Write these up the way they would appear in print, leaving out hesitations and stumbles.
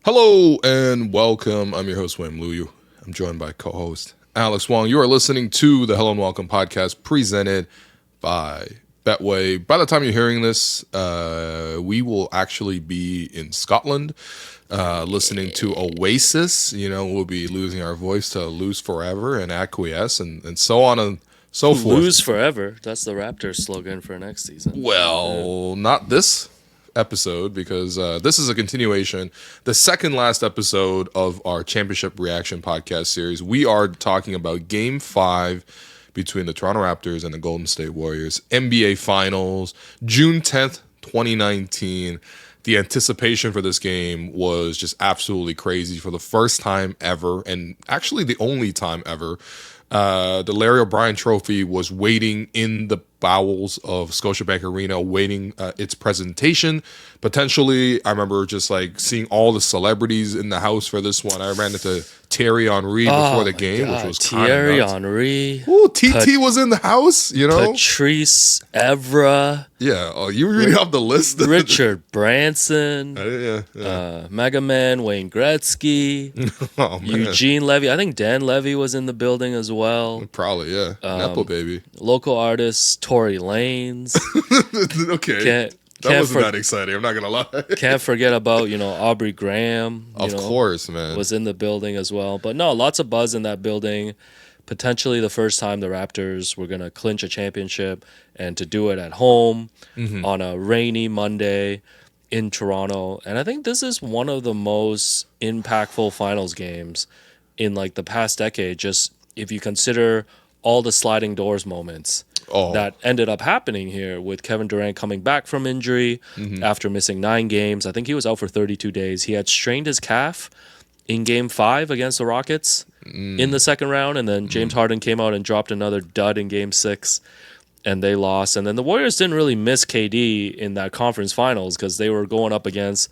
Hello and welcome. I'm your host, Wim Luyu. I'm joined by co-host Alex Wong. You are listening to the Hello and Welcome podcast presented by Betway. By the time you're hearing this, we will actually be in Scotland listening to Oasis. You know, we'll be losing our voice to Lose Forever and Acquiesce and so on and so forth. Lose Forever. That's the Raptors slogan for next season. Well, not this episode because this is a continuation, the second last episode of our championship reaction podcast series. We are talking about Game 5 between the Toronto Raptors and the Golden State Warriors, NBA Finals, June 10th, 2019. The anticipation for this game was just absolutely crazy. For the first time ever, and actually the only time ever, the Larry O'Brien Trophy was waiting in the bowels of Scotiabank Arena, waiting its presentation. Potentially, I remember just like seeing all the celebrities in the house for this one. I ran into Thierry Henry before the game, which was kind of Thierry nuts. Henry. Ooh, TT was in the house, you know? Patrice Evra. Yeah, oh, you were reading off the list. Richard Branson. Yeah. Mega Man Wayne Gretzky. Oh, man. Eugene Levy. I think Dan Levy was in the building as well. Probably, yeah. Nepo baby. Local artists, Tory Lanez. Okay. That wasn't that exciting, I'm not going to lie. Can't forget about, Aubrey Graham. Of course, man. Was in the building as well. But no, lots of buzz in that building. Potentially the first time the Raptors were going to clinch a championship, and to do it at home on a rainy Monday in Toronto. And I think this is one of the most impactful finals games in like the past decade, just if you consider all the sliding doors moments that ended up happening here, with Kevin Durant coming back from injury after missing 9 games. I think he was out for 32 days. He had strained his calf in Game 5 against the Rockets in the second round, and then James Harden came out and dropped another dud in Game 6, and they lost. And then the Warriors didn't really miss KD in that conference finals because they were going up against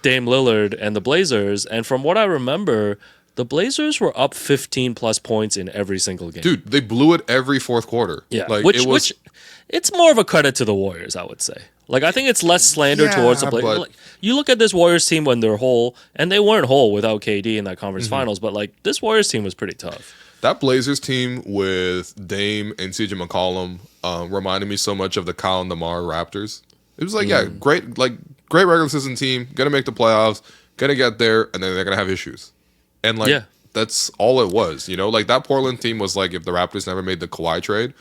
Dame Lillard and the Blazers. And from what I remember, the Blazers were up 15-plus points in every single game. Dude, they blew it every fourth quarter. Yeah, like, which it's more of a credit to the Warriors, I would say. Like, I think it's less slander towards the Blazers. Like, you look at this Warriors team when they're whole, and they weren't whole without KD in that conference finals, but like this Warriors team was pretty tough. That Blazers team with Dame and CJ McCollum reminded me so much of the Kyle and DeMar Raptors. It was like, great regular season team, gonna make the playoffs, gonna get there, and then they're gonna have issues. And like that's all it was, like that Portland team was like if the Raptors never made the Kawhi trade,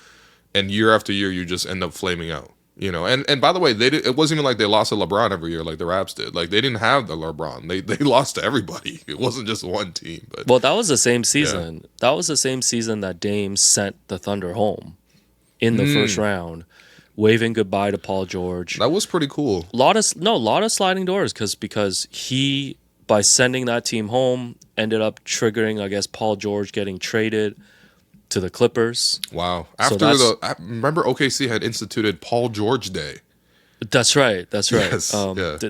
and year after year you just end up flaming out, And by the way, it wasn't even like they lost to LeBron every year like the Raps did. Like they didn't have the LeBron. They lost to everybody. It wasn't just one team. But well, that was the same season. Yeah. That was the same season that Dame sent the Thunder home in the first round, waving goodbye to Paul George. That was pretty cool. A lot of sliding doors because he, by sending that team home, ended up triggering, I guess, Paul George getting traded to the Clippers. Wow. I remember OKC had instituted Paul George Day. That's right. Yes.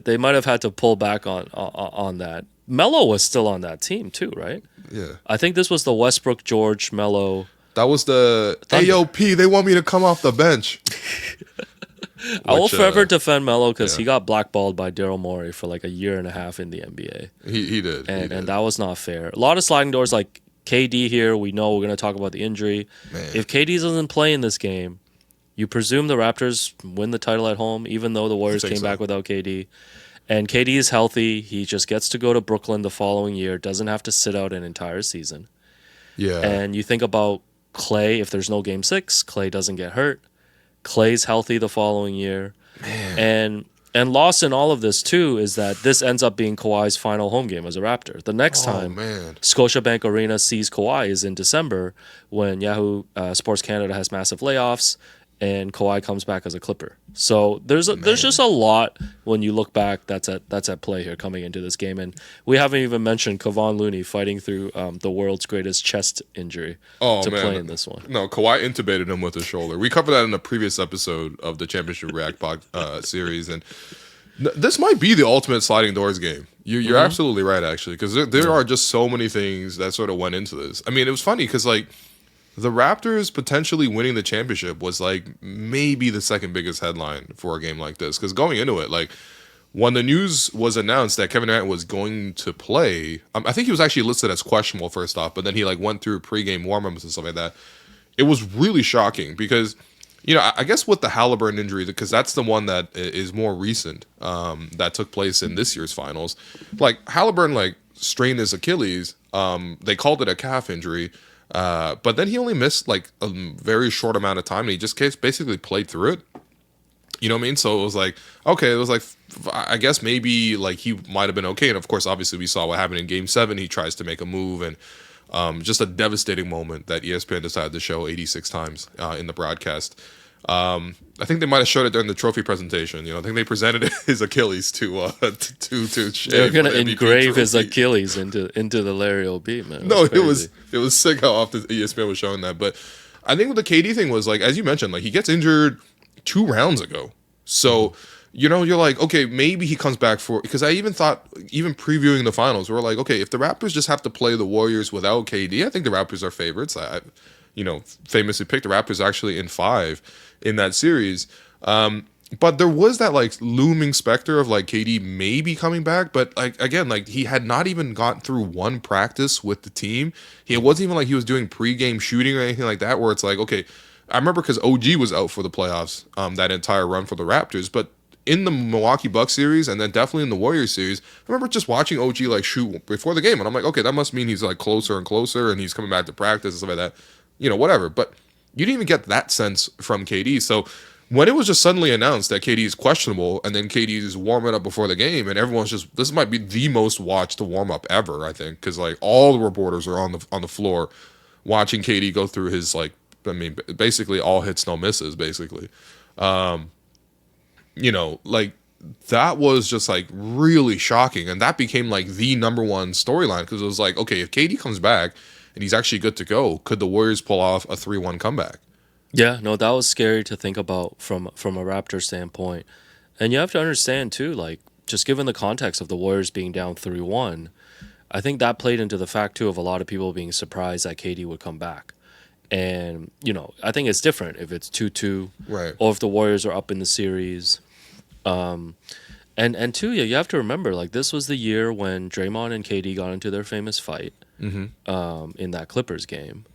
They might have had to pull back on that. Melo was still on that team too, right? Yeah. I think this was the Westbrook, George, Melo. That was the AOP. They want me to come off the bench. I will forever defend Melo because he got blackballed by Daryl Morey for like a year and a half in the NBA. He did. And that was not fair. A lot of sliding doors, like KD here. We know we're going to talk about the injury. Man. If KD doesn't play in this game, you presume the Raptors win the title at home, even though the Warriors came back without KD. And KD is healthy. He just gets to go to Brooklyn the following year. Doesn't have to sit out an entire season. Yeah. And you think about Klay. If there's no Game 6, Klay doesn't get hurt. Klay's healthy the following year. Man. And lost in all of this, too, is that this ends up being Kawhi's final home game as a Raptor. The next time Scotiabank Arena sees Kawhi is in December, when Yahoo Sports Canada has massive layoffs and Kawhi comes back as a Clipper. So there's just a lot when you look back that's at play here coming into this game. And we haven't even mentioned Kevon Looney fighting through the world's greatest chest injury to play in this one. No, Kawhi intubated him with his shoulder. We covered that in a previous episode of the Championship React series. And this might be the ultimate sliding doors game. You're absolutely right, actually, because there are just so many things that sort of went into this. I mean, it was funny because, like, the Raptors potentially winning the championship was like maybe the second biggest headline for a game like this. Because going into it, like when the news was announced that Kevin Durant was going to play, I think he was actually listed as questionable first off, but then he like went through pregame warm-ups and stuff like that. It was really shocking because, I guess with the Halliburton injury, because that's the one that is more recent, that took place in this year's finals. Like Halliburton, like strained his Achilles. They called it a calf injury, but then he only missed like a very short amount of time, and he just basically played through it. You know what I mean? So it was like, okay, it was like, I guess maybe like he might have been okay. And of course, obviously, we saw what happened in Game 7. He tries to make a move, and just a devastating moment that ESPN decided to show 86 times in the broadcast. I think they might have showed it during the trophy presentation. I think they presented his Achilles to They're gonna engrave his Achilles into the Larry O'B, man. No, it was sick how often ESPN was showing that. But I think with the KD thing was like, as you mentioned, like he gets injured 2 rounds ago. So, you're like, okay, maybe he comes back because I even thought, even previewing the finals, we're like, okay, if the Raptors just have to play the Warriors without KD, I think the Raptors are favorites. I famously picked the Raptors actually in 5 in that series. But there was that like looming specter of like KD maybe coming back. But like, again, like he had not even gotten through one practice with the team. It wasn't even like he was doing pregame shooting or anything like that, where it's like, okay, I remember because OG was out for the playoffs, that entire run for the Raptors. But in the Milwaukee Bucks series and then definitely in the Warriors series, I remember just watching OG like shoot before the game. And I'm like, okay, that must mean he's like closer and closer and he's coming back to practice and stuff like that. Whatever. But you didn't even get that sense from KD. So when it was just suddenly announced that KD is questionable and then KD is warming up before the game and everyone's just, this might be the most watched warm up ever, I think. Because like all the reporters are on the floor watching KD go through his like, basically all hits, no misses, basically. Like that was just like really shocking. And that became like the number one storyline because it was like, okay, if KD comes back and he's actually good to go, could the Warriors pull off a 3-1 comeback? Yeah, no, that was scary to think about from a Raptor standpoint. And you have to understand too, like just given the context of the Warriors being down 3-1, I think that played into the fact too of a lot of people being surprised that KD would come back. And, I think it's different if it's 2-2 right, or if the Warriors are up in the series. And two, you have to remember, like, this was the year when Draymond and KD got into their famous fight in that Clippers game.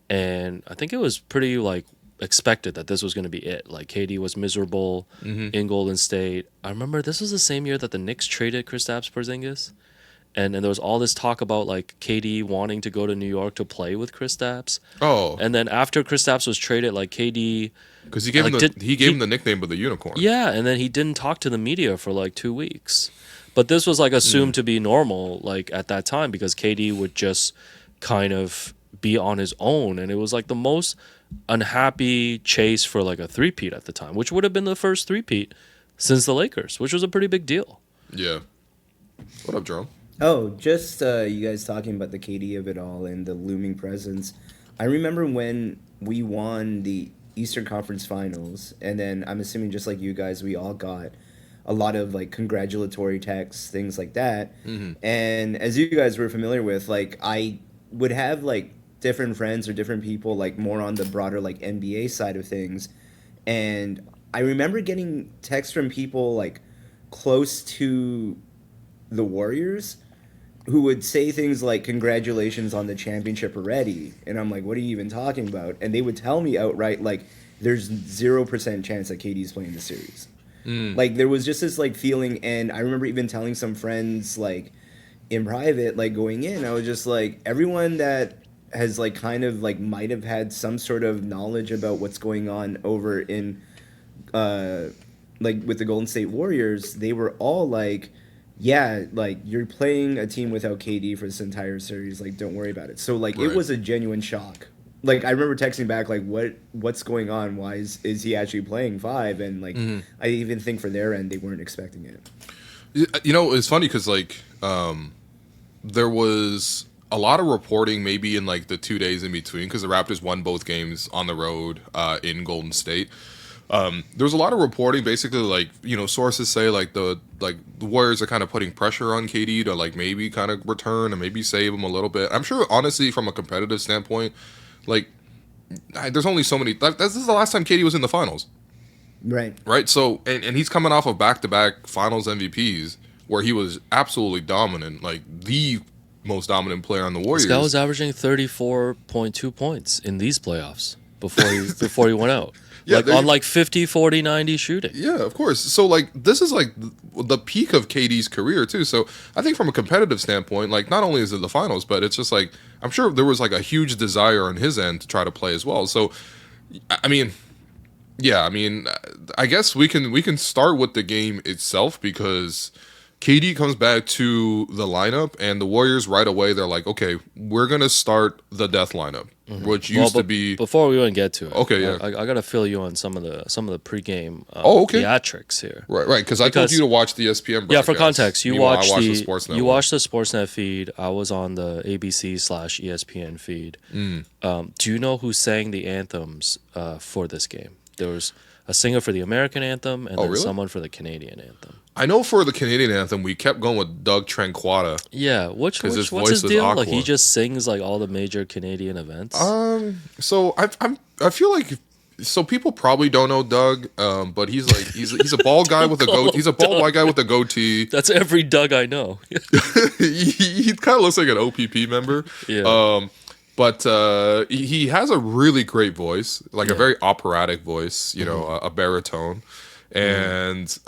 And I think it was pretty, like, expected that this was going to be it. Like, KD was miserable in Golden State. I remember this was the same year that the Knicks traded Kristaps Porzingis. And there was all this talk about like KD wanting to go to New York to play with Kristaps. Oh, and then after Kristaps was traded, like KD, because he gave him the nickname of the unicorn. Yeah, and then he didn't talk to the media for like 2 weeks. But this was like assumed to be normal, like at that time, because KD would just kind of be on his own, and it was like the most unhappy chase for like a three-peat at the time, which would have been the first three-peat since the Lakers, which was a pretty big deal. Yeah. What up, Jerome? Oh, just you guys talking about the KD of it all and the looming presence. I remember when we won the Eastern Conference Finals, and then I'm assuming just like you guys, we all got a lot of like congratulatory texts, things like that. And as you guys were familiar with, like I would have like different friends or different people like more on the broader like NBA side of things. And I remember getting texts from people like close to the Warriors who would say things like, congratulations on the championship already. And I'm like, what are you even talking about? And they would tell me outright, like, there's 0% chance that KD's playing the series. Like, there was just this, like, feeling, and I remember even telling some friends, like, in private, like, going in, I was just like, everyone that has, like, kind of, like, might have had some sort of knowledge about what's going on over in, like, with the Golden State Warriors, they were all like, yeah, like, you're playing a team without KD for this entire series. Like, don't worry about it. So, like, It was a genuine shock. Like, I remember texting back, like, what's going on? Why is he actually playing 5? And, like, I even think for their end, they weren't expecting it. It's funny because, like, there was a lot of reporting maybe in, like, the 2 days in between because the Raptors won both games on the road in Golden State. There was a lot of reporting, basically, like, sources say, like, the Warriors are kind of putting pressure on KD to, like, maybe kind of return and maybe save him a little bit. I'm sure, honestly, from a competitive standpoint, like, there's only so many. This is the last time KD was in the finals. Right. right? So, and he's coming off of back-to-back Finals MVPs where he was absolutely dominant, like the most dominant player on the Warriors. This guy was averaging 34.2 points in these playoffs before he went out. Yeah, on like 50, 40, 90 shooting. Yeah, of course. So like this is like the peak of KD's career too. So I think from a competitive standpoint, like not only is it the finals, but it's just like I'm sure there was like a huge desire on his end to try to play as well. So I mean, yeah, I mean, I guess we can start with the game itself because KD comes back to the lineup and the Warriors right away they're like, okay, we're gonna start the death lineup, which used to be. Before we even get to it, okay, yeah, I gotta fill you on some of the pregame okay. theatrics here. Right, because I told you to watch the ESPN broadcast. Yeah, for context, you watched the Sportsnet feed. I was on the ABC/ESPN feed. Do you know who sang the anthems for this game? There was a singer for the American anthem and then someone for the Canadian anthem. I know for the Canadian anthem, we kept going with Doug Tranquata. Yeah, what's his deal? Aqua. Like he just sings like all the major Canadian events. So I feel like people probably don't know Doug, but he's a bald guy with a goatee. He's a bald white guy with a goatee. That's every Doug I know. he kind of looks like an OPP member. Yeah. But he has a really great voice, like a very operatic voice, you know, a baritone. And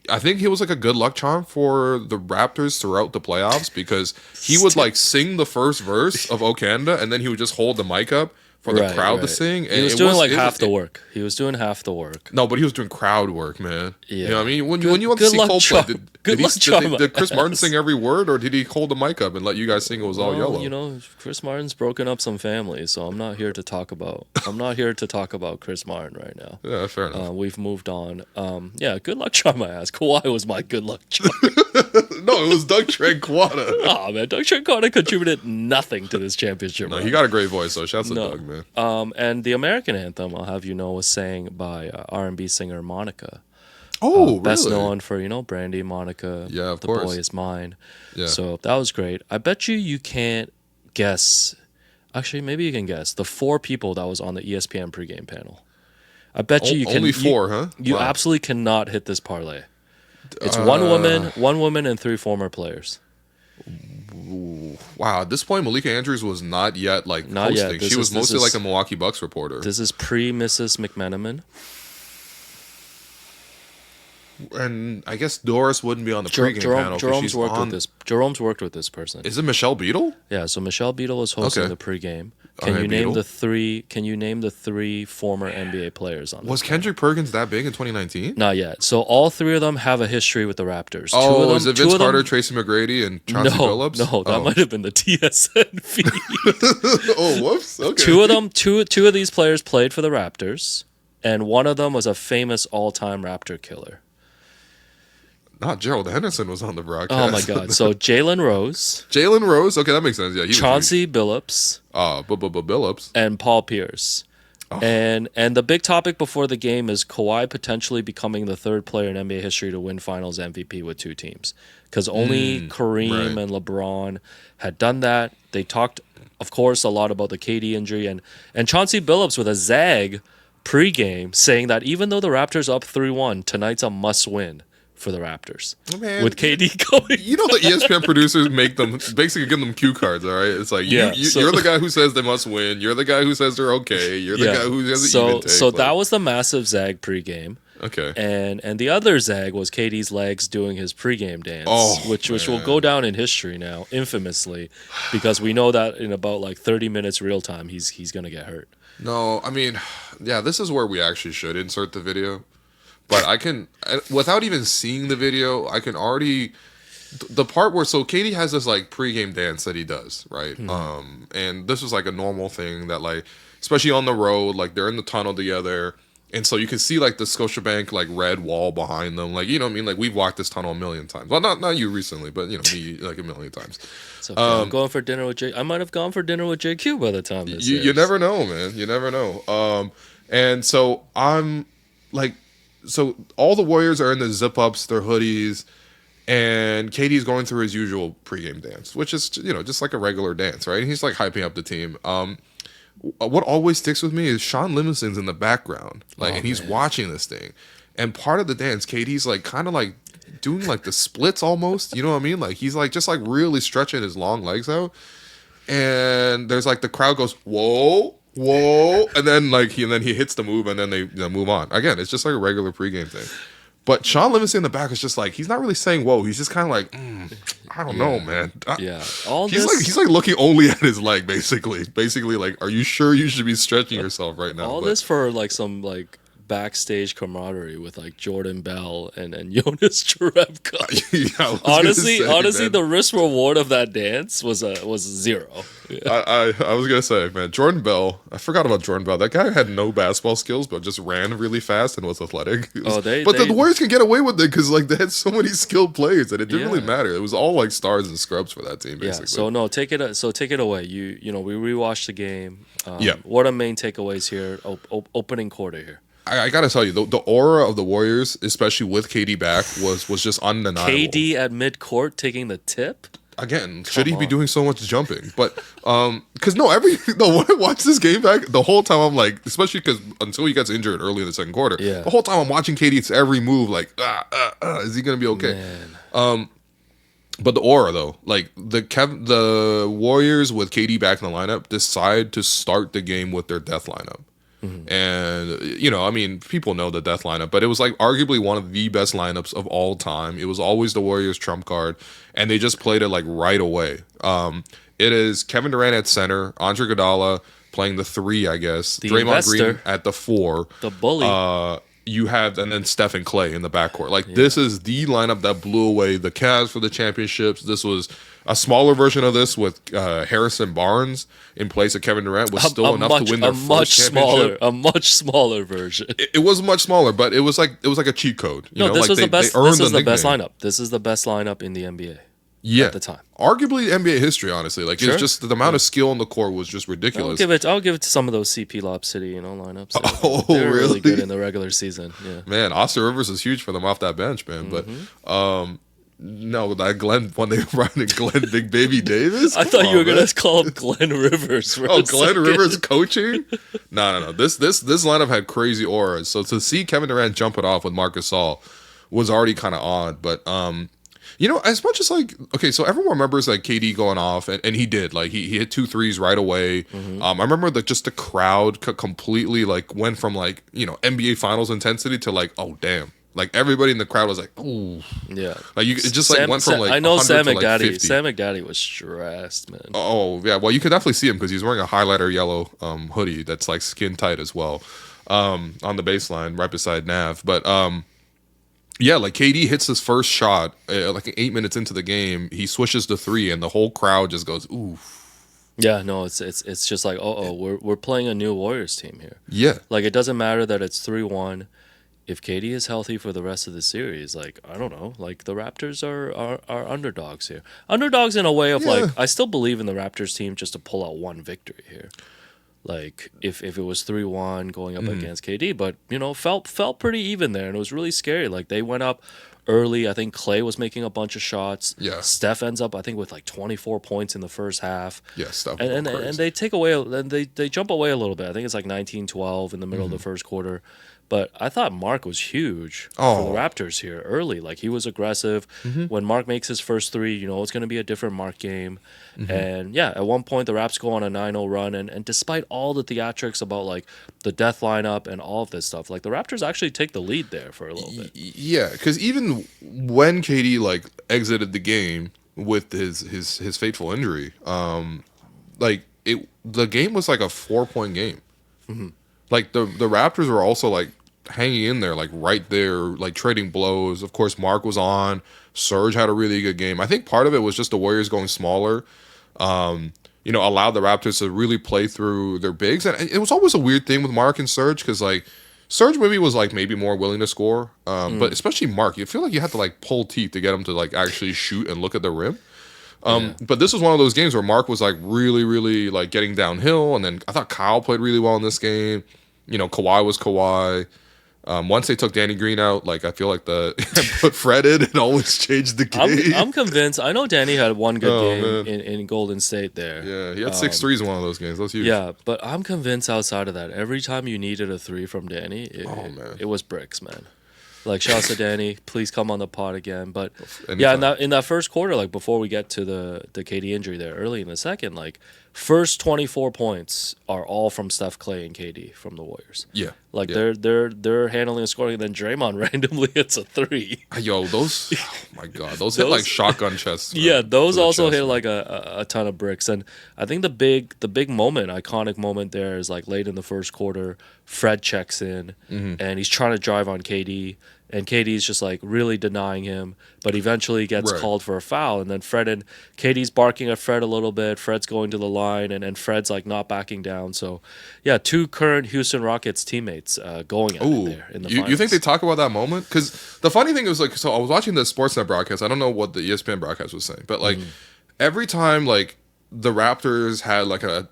I think he was like a good luck charm for the Raptors throughout the playoffs because he would like sing the first verse of Okanda and then he would just hold the mic up for the crowd to sing. And he was doing half the work. He was doing half the work. No, but he was doing crowd work, man. Yeah. You know what I mean? When you want to see Coldplay, did Chris Martin sing every word or did he hold the mic up and let you guys sing It Was All Yellow? You know, Chris Martin's broken up some families, so I'm not here to talk about Chris Martin right now. Yeah, fair enough. We've moved on. Yeah, good luck charm my ass. Kawhi was my good luck charm. No, it was Doug Tranquata. Oh man, Doug Tranquata contributed nothing to this championship. No, he got a great voice, so shouts to Doug, man. And the American anthem, I'll have you know, was sang by R&B singer Monica. Oh, really? Best known for, you know, Brandy, Monica, yeah, of The course. Boy Is Mine. Yeah. So that was great. I bet you can't guess. Actually, maybe you can guess the 4 people that was on the ESPN pregame panel. I bet you can. Only 4, huh? You absolutely cannot hit this parlay. It's one woman, and 3 former players. Wow, at this point, Malika Andrews was not yet hosting. She was mostly like a Milwaukee Bucks reporter. This is pre-Mrs. McMenamin. And I guess Doris wouldn't be on the pregame panel. Jerome's worked with this person. Is it Michelle Beadle? Yeah, so Michelle Beadle is hosting the pregame. Can you name the 3 former NBA players on this? Was Kendrick Perkins that big in 2019? Not yet. So all 3 of them have a history with the Raptors. Oh, is it Vince Carter, Tracy McGrady, and Chauncey Billups? No, that might have been the TSN feed. Oh, whoops. Okay. 2 of them, two of these players played for the Raptors, and one of them was a famous all-time Raptor killer. Not Gerald Henderson was on the broadcast. Oh my God! So Jalen Rose. Okay, that makes sense. Yeah, Chauncey Billups. Billups. And Paul Pierce. Oh. And the big topic before the game is Kawhi potentially becoming the 3rd player in NBA history to win Finals MVP with 2 teams, because only Kareem and LeBron had done that. They talked, of course, a lot about the KD injury and Chauncey Billups with a zag pregame saying that even though the Raptors up 3-1, tonight's a must-win for the Raptors. Man, with KD going. You know the ESPN producers basically give them cue cards, all right? It's like, you're the guy who says they must win. You're the guy who says they're okay. You're the guy who has an even take. So that was the massive zag pregame. Okay. And the other zag was KD's legs doing his pregame dance, which will go down in history now, infamously, because we know that in about like 30 minutes real time, he's going to get hurt. No, I mean, yeah, this is where we actually should insert the video. But I can, without even seeing the video, I can already, the part where, so KD has this like pregame dance that he does, right? And this was like a normal thing that like, especially on the road, like they're in the tunnel together. And so you can see like the Scotiabank like red wall behind them. Like, you know what I mean? Like we've walked this tunnel a million times. Well, not you recently, but you know, me like a million times. So I'm going for dinner with I might have gone for dinner with JQ by the time this you never know, man. You never know. And so I'm like, so all the Warriors are in the zip-ups, their hoodies, and KD's going through his usual pregame dance, which is, you know, just like a regular dance, right? And he's like hyping up the team. what always sticks with me is Sean Livingston's in the background, like, and he's watching this thing, and part of the dance, KD's like kind of like doing like the splits almost, you know what I mean? Like he's like just like really stretching his long legs out, and there's like the crowd goes whoa, whoa, and then he hits the move, and then they move on. Again, it's just like a regular pregame thing. But Sean Livingston in the back is just like, he's not really saying whoa. He's just kind of like, I don't know, man. He's like looking only at his leg, basically. Basically, like, are you sure you should be stretching yourself right now? This for like some like backstage camaraderie with like Jordan Bell and Jonas Jerebko. Yeah, honestly, the risk reward of that dance was zero. Yeah. I was gonna say, man, Jordan Bell. I forgot about Jordan Bell. That guy had no basketball skills, but just ran really fast and was athletic. The Warriors can get away with it because like they had so many skilled players that it didn't really matter. It was all like stars and scrubs for that team, basically. Yeah. So take it away. You know, we rewatched the game. What are main takeaways here? Opening quarter here. I gotta tell you, the aura of the Warriors, especially with KD back, was just undeniable. KD at midcourt taking the tip. Again, should he be doing so much jumping? But because when I watch this game back, the whole time I'm like, especially because until he gets injured early in the second quarter, the whole time I'm watching KD, it's every move like, is he gonna be okay? Man. But the aura though, like the Warriors with KD back in the lineup decide to start the game with their death lineup. Mm-hmm. And, you know, I mean, people know the death lineup, but it was like arguably one of the best lineups of all time. It was always the Warriors' trump card, and they just played it like right away. It is Kevin Durant at center, Andre Iguodala playing the 3, I guess, Draymond Green at the 4, the bully. You have, and then Steph and Clay in the backcourt. Like, this is the lineup that blew away the Cavs for the championships. This was a smaller version of this with Harrison Barnes in place of Kevin Durant was still enough to win their first championship. A much smaller version. It was much smaller, but it was like a cheat code. This was the best. This is the best lineup. This is the best lineup in the NBA. Yeah, at the time, arguably NBA history. Honestly, like it's just the amount of skill on the court was just ridiculous. I'll give it to some of those CP Lob City lineups. They're really good in the regular season. Yeah, man, Austin Rivers is huge for them off that bench, man. Mm-hmm. But no, that Glenn when they brought in Glenn Big Baby Davis. I thought you were gonna call him Glenn Rivers. Glenn Rivers coaching? No. This lineup had crazy auras. So to see Kevin Durant jump it off with Marc Gasol was already kind of odd, but you know, as much as like, okay, so everyone remembers like KD going off, and he did, like he hit 2 threes right away. Mm-hmm. I remember that just the crowd completely like went from like, you know, NBA Finals intensity to like, oh damn, like everybody in the crowd was like, ooh, yeah, like it just like went from like I know Sam McGaddy. Like Sam McGaddy was stressed, man. Oh yeah, well you could definitely see him because he's wearing a highlighter yellow hoodie that's like skin tight as well, on the baseline right beside Nav, but yeah, like KD hits his first shot like 8 minutes into the game. He swishes the 3, and the whole crowd just goes, "Ooh." Yeah, no, it's just like, we're playing a new Warriors team here. Yeah, like it doesn't matter that it's 3-1. If KD is healthy for the rest of the series, like I don't know, like the Raptors are underdogs here. Underdogs in a way of like I still believe in the Raptors team just to pull out one victory here. Like if it was 3-1 going up against KD, but you know felt pretty even there, and it was really scary. Like they went up early. I think Clay was making a bunch of shots. Yeah, Steph ends up I think with like 24 points in the first half. Yeah, Steph and they take away and they jump away a little bit. I think it's like 19-12 in the middle of the first quarter. But I thought Marc was huge for the Raptors here early. Like he was aggressive. Mm-hmm. When Marc makes his first 3, you know it's going to be a different Marc game. Mm-hmm. And yeah, at one point the Raps go on a 9-0 run, and despite all the theatrics about like the death lineup and all of this stuff, like the Raptors actually take the lead there for a little bit. Yeah, because even when KD like exited the game with his fateful injury, like the game was like a 4-point game. Mm-hmm. Like the Raptors were also like hanging in there, like right there, like trading blows. Of course, Marc was on. Serge had a really good game. I think part of it was just the Warriors going smaller, you know, allowed the Raptors to really play through their bigs. And it was always a weird thing with Marc and Serge because like Serge maybe was like maybe more willing to score, but especially Marc, you feel like you had to like pull teeth to get him to like actually shoot and look at the rim. But this was one of those games where Marc was like really, really like getting downhill, and then I thought Kyle played really well in this game. You know, Kawhi was Kawhi. Once they took Danny Green out, like I feel like put Fred in, it always changed the game. I'm convinced. I know Danny had one good Oh, game in Golden State there. Yeah, he had 6 threes in one of those games. That was huge. Yeah, but I'm convinced outside of that, every time you needed a three from Danny, it was bricks, man. Like, shouts to Danny, please come on the pod again. But Anytime. yeah, in that first quarter, like before we get to the KD injury there, early in the second, like first 24 points are all from Steph, Clay, and KD from the Warriors. Yeah, Like yeah. they're handling and scoring, and then Draymond randomly hits a three. Yo, those, oh my god, those hit like shotgun chests. Man, Yeah, those to the also chest, hit man. like a ton of bricks, and I think the big moment, iconic moment there is like late in the first quarter. Fred checks in, and he's trying to drive on KD, and KD's just like really denying him, but eventually gets Right. called for a foul, and then Fred and KD's barking at Fred a little bit. Fred's going to the line, and Fred's like not backing down. So, yeah, two current Houston Rockets teammates going at it Ooh, there in the you think finals. they talk about that moment? Because the funny thing was like, so I was watching the Sportsnet broadcast. I don't know what the ESPN broadcast was saying, but like every time like the Raptors had like a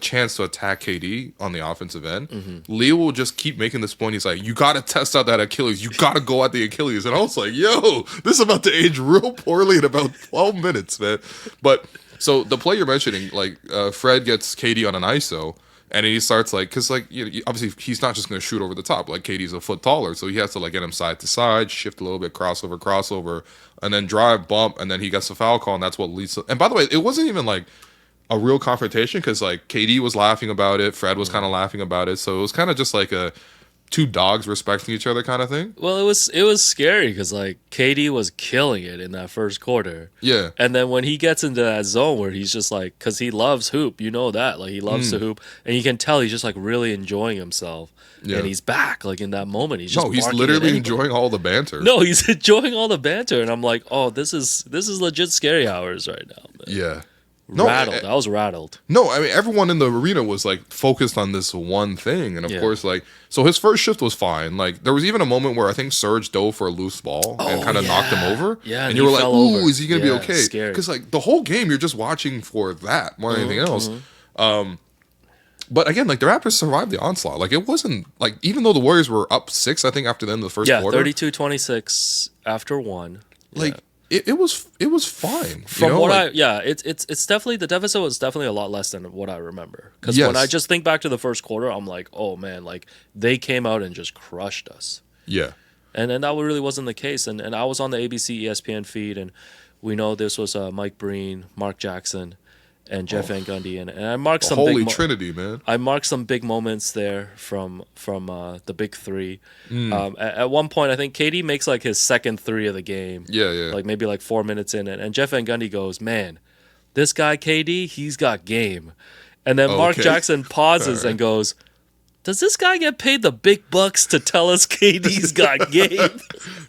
chance to attack KD on the offensive end, Leo will just keep making this point. He's like, you got to test out that Achilles. You got to go at the Achilles. And I was like, yo, this is about to age real poorly in about 12 minutes, man. But so the play you're mentioning, like Fred gets KD on an ISO. And he starts like, because like obviously he's not just going to shoot over the top. Like KD's a foot taller, so he has to like get him side to side, shift a little bit, crossover, and then drive, bump, and then he gets the foul call, and that's what leads to. And by the way, it wasn't even like a real confrontation because like KD was laughing about it, Fred was kind of laughing about it, so it was kind of just like a two dogs respecting each other kind of thing. Well, it was scary because like KD was killing it in that first quarter. Yeah. And then when he gets into that zone where he's just like, because he loves hoop, you know that, like he loves to hoop, and you can tell he's just like really enjoying himself. Yeah. And he's back, like in that moment, he's just He's barking at literally anybody. enjoying all the banter. No, he's enjoying all the banter, and I'm like, oh, this is legit scary hours right now. Man. Yeah. Rattled. I was rattled. No, I mean everyone in the arena was like focused on this one thing, and of Yeah. course, like so his first shift was fine. Like there was even a moment where I think Serge dove for a loose ball and kind of knocked him over. Yeah, and you were he like, fell "Ooh, over. is he gonna be Yeah, okay?" scary. Because like the whole game, you're just watching for that more than anything else. But again, like the Raptors survived the onslaught. Like it wasn't like even though the Warriors were up 6, I think after the end of the first Yeah, quarter, 32-26 after one. like Yeah. it was fine. From what like, it's definitely, the deficit was definitely a lot less than what I remember. Because Yes. when I just think back to the first quarter, I'm like, oh man, like they came out and just crushed us. yeah. And that really wasn't the case. And I was on the ABC ESPN feed, and we know this was Mike Breen, Mark Jackson, and Jeff Van Gundy, and I marked The some Holy big Trinity, man. I marked some big moments there from the big three. At one point, I think KD makes like his second three of the game. Yeah, yeah. Like maybe like 4 minutes in, and Jeff Van Gundy goes, "Man, this guy KD, he's got game." And then Mark Okay. Jackson pauses All right. and goes, "Does this guy get paid the big bucks to tell us KD's got game?"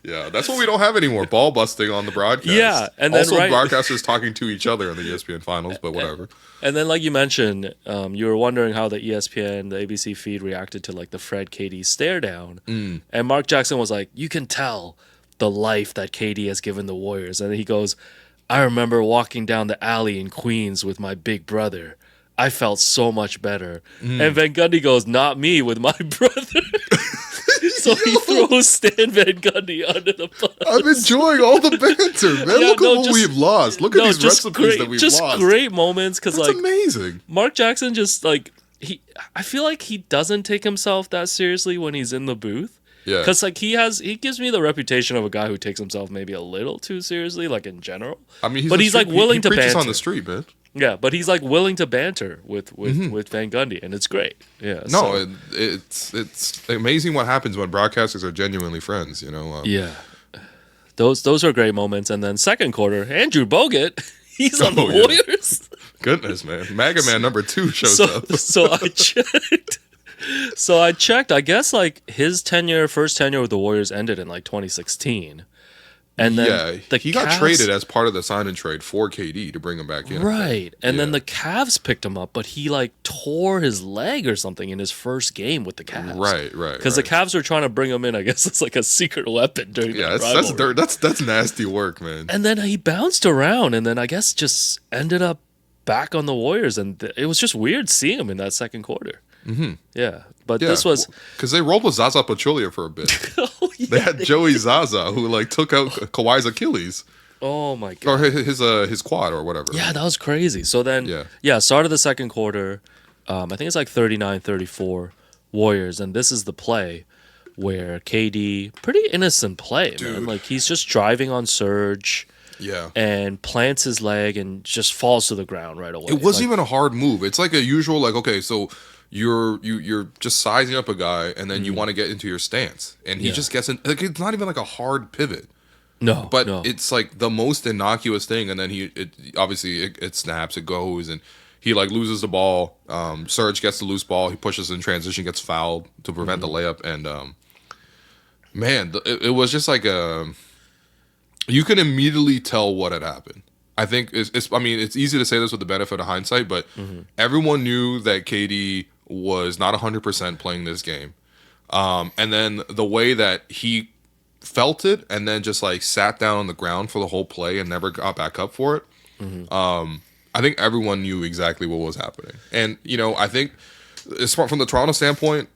Yeah, that's what we don't have anymore. Ball busting on the broadcast. Yeah, and then also right- broadcasters talking to each other in the ESPN finals, but whatever. And then, like you mentioned, you were wondering how the ESPN, the ABC feed reacted to like the Fred KD stare down. And Mark Jackson was like, "You can tell the life that KD has given the Warriors." And he goes, "I remember walking down the alley in Queens with my big brother. I felt so much better." And Van Gundy goes, "Not me with my brother." So he throws Stan Van Gundy under the bus. I'm enjoying all the banter, man. Yeah, Look no, at what just- we've lost. Look at these recipes that we've just lost. great moments because That's like amazing. Mark Jackson just like I feel like he doesn't take himself that seriously when he's in the booth. Yeah. Because like he gives me the reputation of a guy who takes himself maybe a little too seriously, like in general. I mean, but a he's like street- willing he to preaches banter on the street, man. Yeah, but he's like willing to banter with Van Gundy, and it's great. Yeah. No, it's amazing what happens when broadcasters are genuinely friends. yeah. Those are great moments, and then second quarter, Andrew Bogut, he's on the Oh, yeah. Warriors. Goodness, man. Maga Man number 2 shows So up. so I checked. So I checked. I guess like his first tenure with the Warriors ended in like 2016, and then he got traded as part of the sign and trade for KD to bring him back in. right, and then Yeah. the Cavs picked him up, but he like tore his leg or something in his first game with the Cavs. Right. Because the Cavs were trying to bring him in. I guess it's like a secret weapon during Yeah, the that's rivalry. dirt. That's nasty work, man. And then he bounced around, and then I guess just ended up back on the Warriors, and it was just weird seeing him in that second quarter. Yeah, but Yeah, this was because they rolled with Zaza Pachulia for a bit. They had Joey Zaza who like took out Kawhi's Achilles oh my or god. his quad or whatever. Yeah, that was crazy. So then, start of the second quarter, I think it's like 39-34 Warriors, and this is the play where KD, pretty innocent play, man. Like he's just driving on Serge, and plants his leg and just falls to the ground right away. It wasn't even a hard move. It's like a usual like okay, so you're just sizing up a guy and then you want to get into your stance, and he just gets in. Like it's not even like a hard pivot. No, but it's like the most innocuous thing, and then it snaps, it goes, and he like loses the ball. Serge gets the loose ball, he pushes in transition, gets fouled to prevent the layup, and it was just like you can immediately tell what had happened. I think it's easy to say this with the benefit of hindsight, but everyone knew that KD was not 100% playing this game, and then the way that he felt it and then just like sat down on the ground for the whole play and never got back up for it. I think everyone knew exactly what was happening. And, I think from the Toronto standpoint,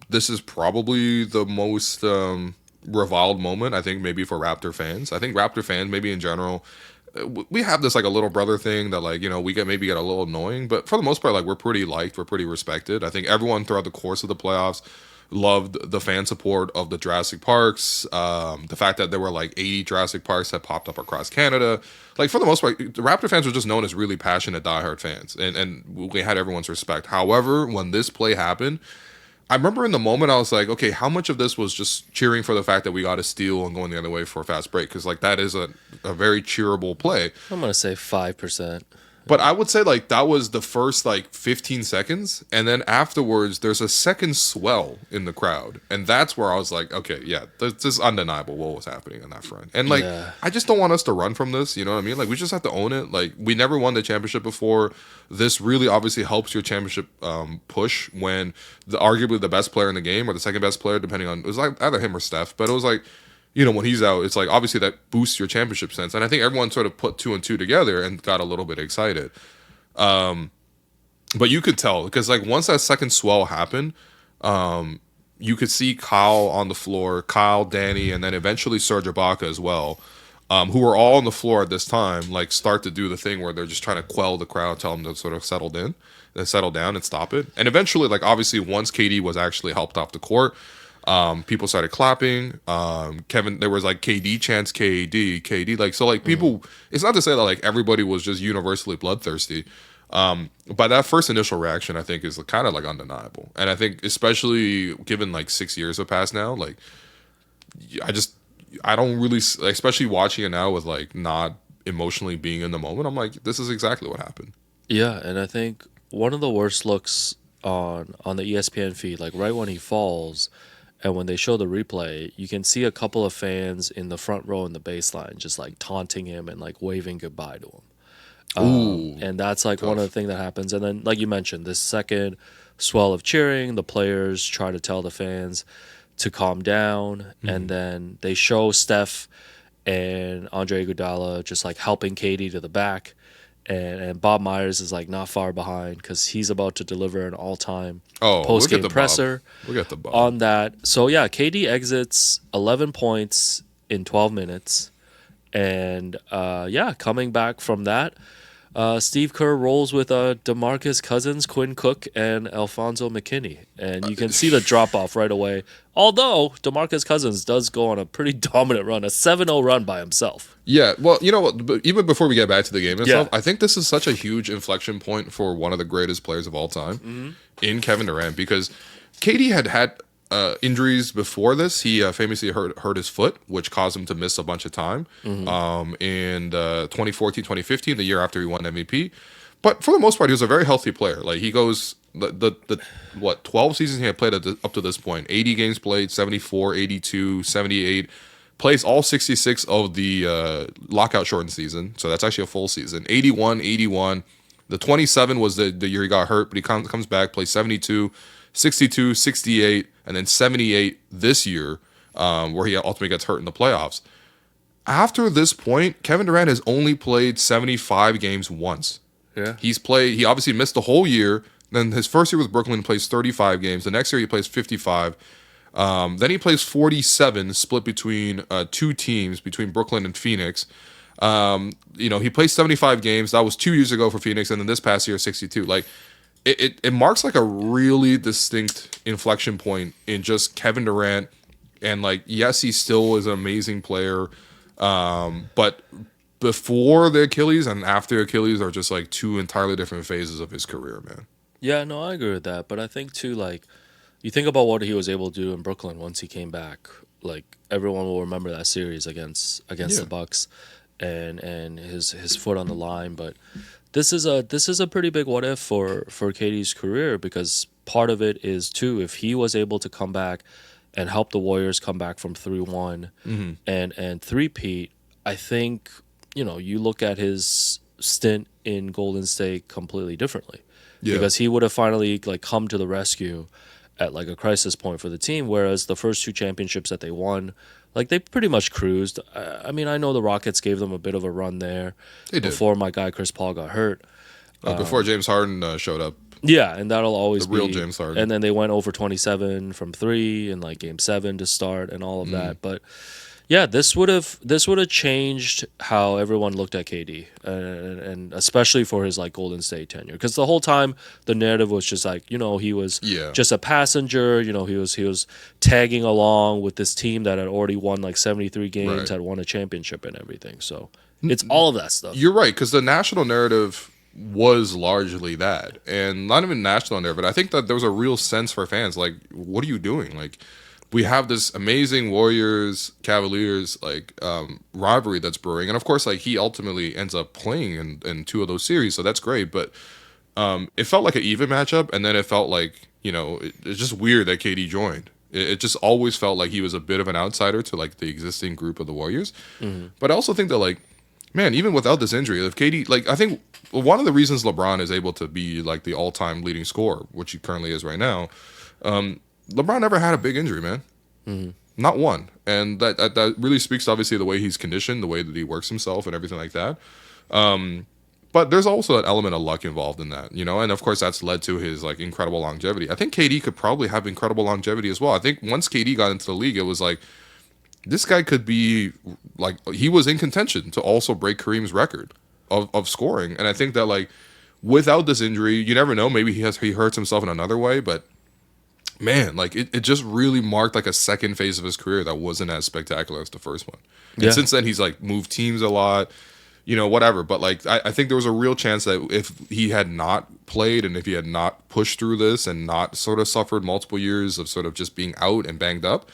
this is probably the most reviled moment, I think, maybe for Raptor fans. I think Raptor fans, maybe in general, we have this like a little brother thing that like, we get a little annoying, but for the most part, like we're pretty liked, we're pretty respected. I think everyone throughout the course of the playoffs loved the fan support of the Jurassic Parks, the fact that there were like 80 Jurassic Parks that popped up across Canada. Like for the most part, the Raptor fans were just known as really passionate, diehard fans, and we had everyone's respect. However, when this play happened, I remember in the moment I was like, okay, how much of this was just cheering for the fact that we got a steal and going the other way for a fast break? Because like that is a very cheerable play. I'm gonna say 5%. But I would say like that was the first like 15 seconds, and then afterwards there's a second swell in the crowd, and that's where I was like, okay, yeah, this is undeniable what was happening on that front. And like I just don't want us to run from this, you know what I mean? Like we just have to own it. Like we never won the championship before. This really obviously helps your championship push when arguably the best player in the game or the second best player, depending on, it was like either him or Steph, but it was like, when he's out, it's like obviously that boosts your championship sense. And I think everyone sort of put 2 and 2 together and got a little bit excited. But you could tell because like once that second swell happened, you could see Kyle on the floor, Kyle, Danny, and then eventually Serge Ibaka as well, who were all on the floor at this time, like start to do the thing where they're just trying to quell the crowd, tell them to sort of settle down and stop it. And eventually, like obviously once KD was actually helped off the court, people started clapping. There was like KD chants, KD, like so like people. It's not to say that like everybody was just universally bloodthirsty, but that first initial reaction I think is kind of like undeniable. And I think especially given like 6 years have passed now, like I don't really, especially watching it now with like not emotionally being in the moment. I'm like, this is exactly what happened. Yeah, and I think one of the worst looks on the ESPN feed, like right when he falls. And when they show the replay, you can see a couple of fans in the front row in the baseline just like taunting him and like waving goodbye to him. And that's like one of the things that happens. And then, like you mentioned, this second swell of cheering, the players try to tell the fans to calm down. And then they show Steph and Andre Iguodala just like helping KD to the back. And Bob Myers is like not far behind because he's about to deliver an all-time post-game presser on that. So yeah, KD exits 11 points in 12 minutes, and coming back from that, Steve Kerr rolls with DeMarcus Cousins, Quinn Cook, and Alfonso McKinney, and you can see the drop-off right away. Although DeMarcus Cousins does go on a pretty dominant run, a 7-0 run by himself. Yeah, well, but even before we get back to the game itself, I think this is such a huge inflection point for one of the greatest players of all time in Kevin Durant, because KD had injuries before this. He famously hurt his foot, which caused him to miss a bunch of time in 2014, 2015, the year after he won MVP. But for the most part, he was a very healthy player. Like he goes the 12 seasons he had played up to this point, 80 games played, 74, 82, 78, plays all 66 of the lockout shortened season. So that's actually a full season. 81. The 27 was the year he got hurt, but he comes back, plays 72, 62, 68, and then 78 this year, where he ultimately gets hurt in the playoffs. After this point, Kevin Durant has only played 75 games once. Yeah. He obviously missed the whole year, Then his first year with Brooklyn, he plays 35 games. The next year, he plays 55. Then he plays 47, split between two teams, between Brooklyn and Phoenix. He plays 75 games. That was 2 years ago for Phoenix, and then this past year, 62. Like, it marks like a really distinct inflection point in just Kevin Durant. And like, yes, he still is an amazing player, but before the Achilles and after Achilles are just like two entirely different phases of his career, man. Yeah, no, I agree with that. But I think too, like, you think about what he was able to do in Brooklyn once he came back. Like, everyone will remember that series against the Bucks, and his foot on the line. But this is a pretty big what if for KD's career, because part of it is too, if he was able to come back and help the Warriors come back from 3-1 and three-peat, I think, you look at his stint in Golden State completely differently. Yeah. Because he would have finally like come to the rescue at like a crisis point for the team, whereas the first two championships that they won, like, they pretty much cruised. I mean, I know the Rockets gave them a bit of a run there before my guy Chris Paul got hurt. Before James Harden showed up. Yeah, and that'll always be the real James Harden. And then they went over 27 from 3 in like Game 7 to start and all of that. But yeah, this would have changed how everyone looked at KD, and especially for his like Golden State tenure, because the whole time the narrative was just like, he was just a passenger. He was tagging along with this team that had already won like 73 games, had won a championship and everything. So it's all of that stuff. You're right, because the national narrative was largely that, and not even national narrative, but I think that there was a real sense for fans like, what are you doing? Like, we have this amazing Warriors Cavaliers like rivalry that's brewing, and of course, like, he ultimately ends up playing in two of those series, so that's great. But it felt like an even matchup, and then it felt like it's just weird that KD joined. It just always felt like he was a bit of an outsider to like the existing group of the Warriors. But I also think that, like, man, even without this injury, if KD, like, I think one of the reasons LeBron is able to be like the all-time leading scorer, which he currently is right now. LeBron never had a big injury, man. Not one. And that really speaks to, obviously, the way he's conditioned, the way that he works himself and everything like that. But there's also an element of luck involved in that, and of course that's led to his like incredible longevity. I think KD could probably have incredible longevity as well. I think once KD got into the league, it was like, this guy could be like, he was in contention to also break Kareem's record of scoring. And I think that, like, without this injury, you never know, maybe he hurts himself in another way, but man, like, it just really marked like a second phase of his career that wasn't as spectacular as the first one. And since then, he's like moved teams a lot, whatever. But like, I think there was a real chance that if he had not played and if he had not pushed through this and not sort of suffered multiple years of sort of just being out and banged up,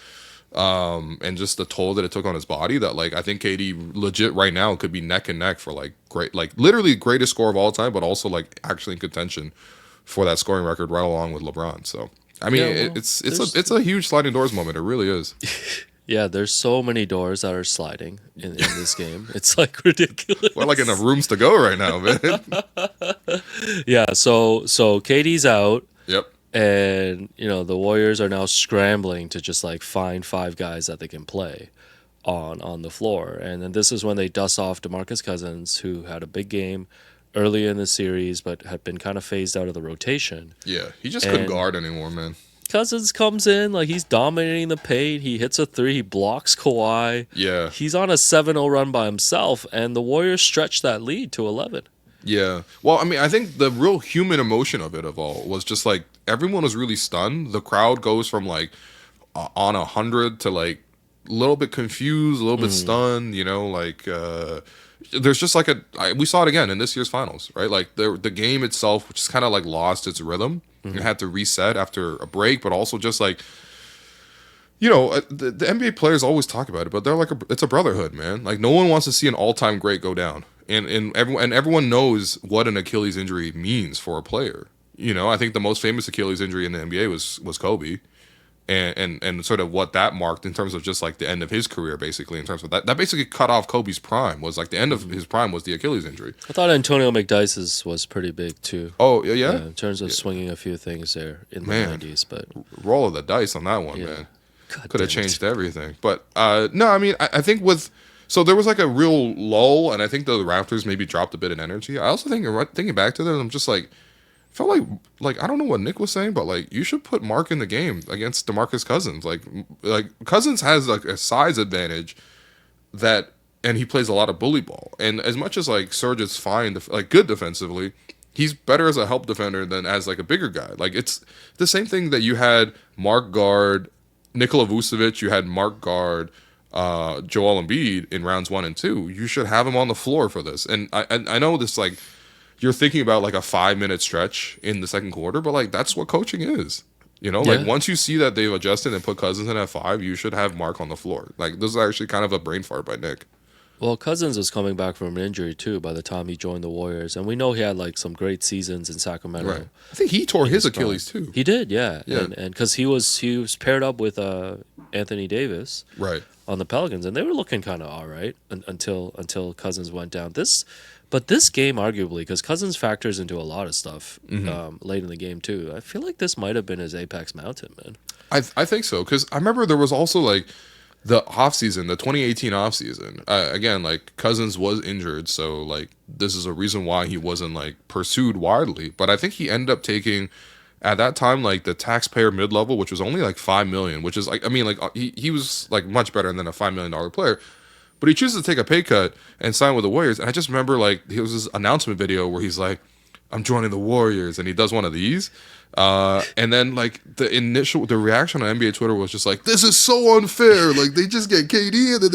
and just the toll that it took on his body, that like, I think KD legit right now could be neck and neck for like great, like literally greatest score of all time, but also like actually in contention for that scoring record right along with LeBron. So I mean, it's a huge sliding doors moment. It really is. Yeah, there's so many doors that are sliding in this game. It's like ridiculous. We're like enough rooms to go right now, man. Yeah, so KD's out. Yep. And, the Warriors are now scrambling to just like find 5 guys that they can play on the floor. And then this is when they dust off DeMarcus Cousins, who had a big game early in the series, but had been kind of phased out of the rotation. Yeah, he just couldn't guard anymore, man. Cousins comes in, like, he's dominating the paint. He hits a 3. He blocks Kawhi. Yeah. He's on a 7-0 run by himself, and the Warriors stretch that lead to 11. Yeah. Well, I mean, I think the real human emotion of it all was just, like, everyone was really stunned. The crowd goes from, like, on 100 to, like, a little bit confused, a little bit stunned, there's just, like, we saw it again in this year's finals, right? Like, the game itself just kind of, like, lost its rhythm. It had to reset after a break, but also just like, the NBA players always talk about it, but they're like, it's a brotherhood, man. Like, no one wants to see an all-time great go down, and everyone knows what an Achilles injury means for a player. I think the most famous Achilles injury in the NBA was Kobe, and sort of what that marked in terms of just like the end of his career, basically, in terms of that basically cut off Kobe's prime. Was like the end of his prime was the Achilles injury. I thought Antonio McDyess's was pretty big too. Oh yeah, in terms of swinging a few things there in the 90s, but roll of the dice on that one, man. Could have changed everything. But no, I mean, I think so there was like a real lull, and I think the Raptors maybe dropped a bit in energy. I also think, thinking back to them, I'm just like, felt like I don't know what Nick was saying, but like you should put Marc in the game against DeMarcus Cousins. Like Cousins has like a size advantage that, and he plays a lot of bully ball. And as much as like Serge is fine, like good defensively, he's better as a help defender than as like a bigger guy. Like it's the same thing that you had Marc guard Nikola Vucevic, you had Marc guard Joel Embiid in rounds 1 and 2. You should have him on the floor for this. And I know this, like, you're thinking about like a 5-minute stretch in the second quarter, but like that's what coaching is. You know, like once you see that they've adjusted and put Cousins in at 5, you should have Marc on the floor. Like this is actually kind of a brain fart by Nick. Well, Cousins was coming back from an injury too by the time he joined the Warriors, and we know he had like some great seasons in Sacramento. Right. I think he tore his Achilles too. He did, yeah. And because he was paired up with Anthony Davis, right, on the Pelicans, and they were looking kind of all right until Cousins went down. But this game, arguably, because Cousins factors into a lot of stuff late in the game too. I feel like this might have been his apex mountain, man. I think so, because I remember there was also like the offseason, the 2018 offseason. Again, like Cousins was injured, so like this is a reason why he wasn't like pursued widely. But I think he ended up taking at that time like the taxpayer mid level, which was only like $5 million, which is like he was like much better than a $5 million player. But he chooses to take a pay cut and sign with the Warriors. And I just remember like there was this announcement video where he's like, "I'm joining the Warriors," and he does one of these. And then like the reaction on NBA Twitter was just like, "This is so unfair. Like they just get KD and then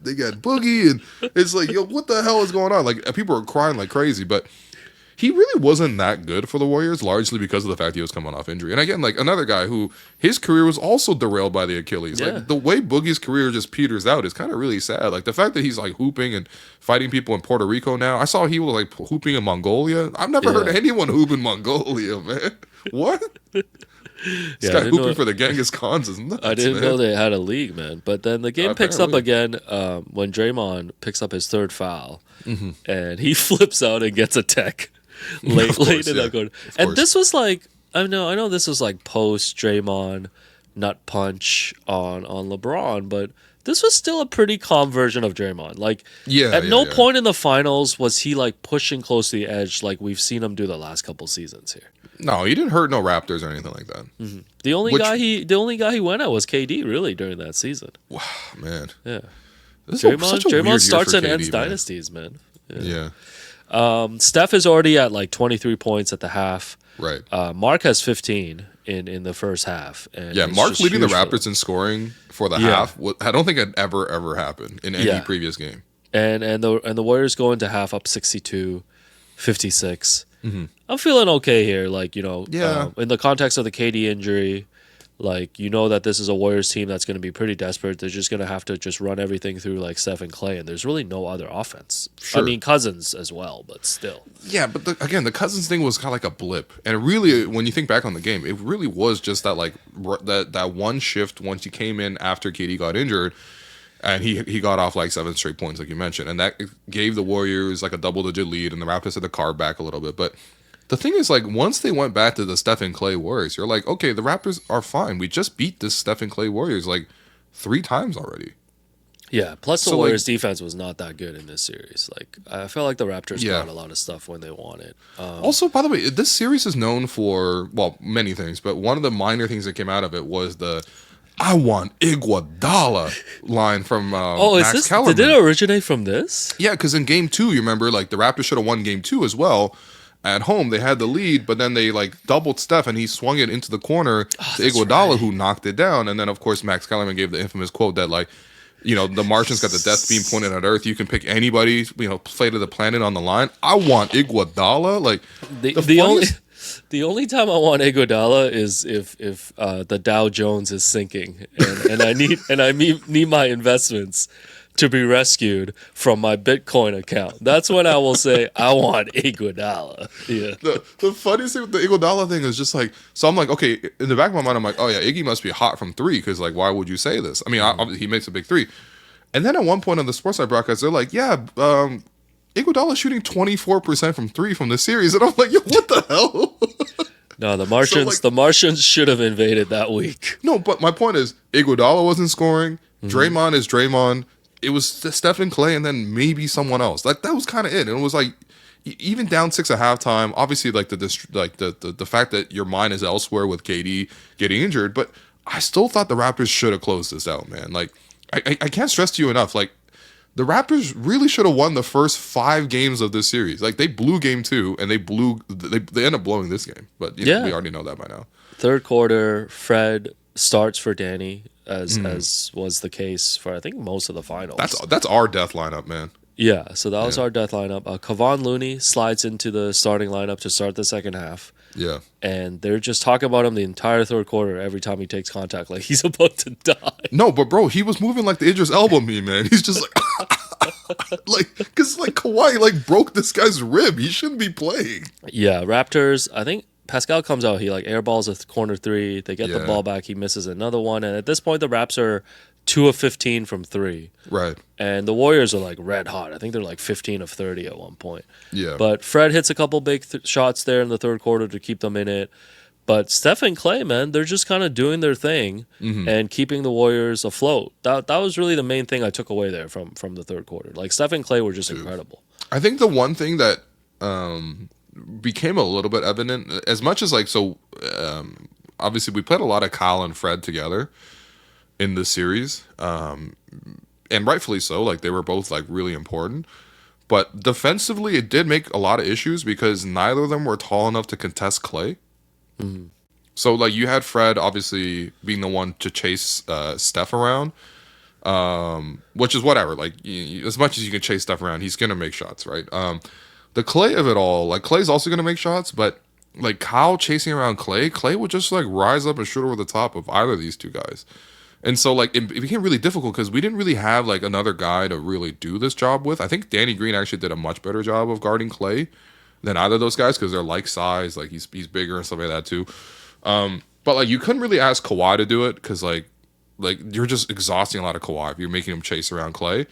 they get Boogie, and it's like, yo, what the hell is going on?" Like people are crying like crazy, but he really wasn't that good for the Warriors, largely because of the fact he was coming off injury. And again, like another guy who his career was also derailed by the Achilles. Yeah. Like the way Boogie's career just peters out is kind of really sad. Like the fact that he's like hooping and fighting people in Puerto Rico now. I saw he was like hooping in Mongolia. I've never heard anyone hoop in Mongolia, man. What? This guy hooping for the Genghis Khans is nuts. I didn't man. know they had a league, man. But then the game picks up again when Draymond picks up his third foul, and he flips out and gets a tech. late in that quarter. And this was like, I know this was like post Draymond nut punch on LeBron, but this was still a pretty calm version of Draymond. Like at no point in the finals was he like pushing close to the edge like we've seen him do the last couple seasons here. No, he didn't hurt no Raptors or anything like that. Mm-hmm. The only guy he went at was KD really during that season. Wow, man. Yeah. Draymond starts and KD, ends man. dynasties, man. Yeah. Steph is already at like 23 points at the half. Right. Marc has 15 in the first half. And Marc leading the Raptors in scoring for the half. I don't think it ever happened in any previous game. And the Warriors go into half up 62-56. I'm feeling okay here. Like, in the context of the KD injury, like, that this is a Warriors team that's going to be pretty desperate. They're just going to have to just run everything through like Steph and Clay, and there's really no other offense. Sure. I mean, Cousins as well, but still. Yeah, but the Cousins thing was kind of like a blip. And really, when you think back on the game, it really was just that like that one shift once he came in after KD got injured, and he got off like 7 straight points, like you mentioned. And that gave the Warriors like a double-digit lead, and the Raptors had to carve back a little bit. But the thing is, like, once they went back to the Steph and Clay Warriors, you're like, okay, the Raptors are fine. We just beat this Steph and Clay Warriors like 3 times already. Yeah, plus the Warriors' defense was not that good in this series. Like, I felt like the Raptors got a lot of stuff when they wanted. Also, by the way, this series is known for, well, many things, but one of the minor things that came out of it was the "I want Iguodala" line from Max Kellerman. Did it originate from this? Yeah, because in Game 2, you remember, like, the Raptors should have won Game 2 as well. At home, they had the lead, but then they like doubled Steph, and he swung it into the corner to Iguodala, who knocked it down. And then, of course, Max Kellerman gave the infamous quote that, like, the Martians got the death beam pointed at Earth. You can pick anybody, fate of the planet on the line. I want Iguodala. Like the only time I want Iguodala is if the Dow Jones is sinking, and I need my investments to be rescued from my Bitcoin account. That's when I will say I want Iguodala. Yeah. The funniest thing with the Iguodala thing is just like, so I'm like, okay, in the back of my mind, I'm like, oh yeah, Iggy must be hot from 3, because like, why would you say this? I mean, he makes a big 3. And then at one point on the Sportside broadcast, they're like, yeah, Iguodala's shooting 24% from 3 from the series. And I'm like, yo, what the hell? No, the Martians should have invaded that week. No, but my point is, Iguodala wasn't scoring. Draymond is Draymond. It was Steph and Clay, and then maybe someone else. Like, that was kind of it. And it was like, even down 6 at halftime, obviously like the fact that your mind is elsewhere with KD getting injured, but I still thought the Raptors should have closed this out, man. Like I can't stress to you enough, like the Raptors really should have won the first 5 games of this series. Like they blew game 2 and they end up blowing this game. But you know, we already know that by now. Third quarter, Fred starts for Danny as was the case for I think most of the finals. That's our death lineup, man. Yeah, so that was our death lineup. Kevon Looney slides into the starting lineup to start the second half. Yeah. And they're just talking about him the entire third quarter every time he takes contact, like he's about to die. No, but bro, he was moving like the Idris Elba meme, man. He's just like, because like Kawhi like broke this guy's rib. He shouldn't be playing. Yeah, Raptors, I think Pascal comes out, he like airballs a corner 3. They get the ball back, he misses another one. And at this point, the Raps are 2 of 15 from 3. Right. And the Warriors are like red hot. I think they're like 15 of 30 at one point. Yeah. But Fred hits a couple big shots there in the third quarter to keep them in it. But Steph and Clay, man, they're just kind of doing their thing and keeping the Warriors afloat. That was really the main thing I took away there from the third quarter. Like Steph and Clay were just incredible. I think the one thing that became a little bit evident, as much as like, so obviously we played a lot of Kyle and Fred together in this series, and rightfully so. Like they were both like really important, but defensively it did make a lot of issues because neither of them were tall enough to contest Clay. So like you had Fred obviously being the one to chase Steph around, which is whatever. Like as much as you can chase Steph around, he's gonna make shots, right? The Clay of it all, like Clay's also gonna make shots, but like Kyle chasing around Clay would just like rise up and shoot over the top of either of these two guys. And so, like, it became really difficult because we didn't really have, like, another guy to really do this job with. I think Danny Green actually did a much better job of guarding Clay than either of those guys because they're like size. Like, he's bigger and stuff like that, too. But, like, you couldn't really ask Kawhi to do it because, like you're just exhausting a lot of Kawhi if you're making him chase around Clay.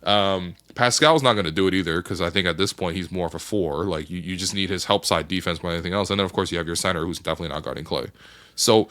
Pascal's not going to do it either because I think at this point he's more of a 4. Like, you just need his help side defense more than anything else. And then, of course, you have your center who's definitely not guarding Clay. So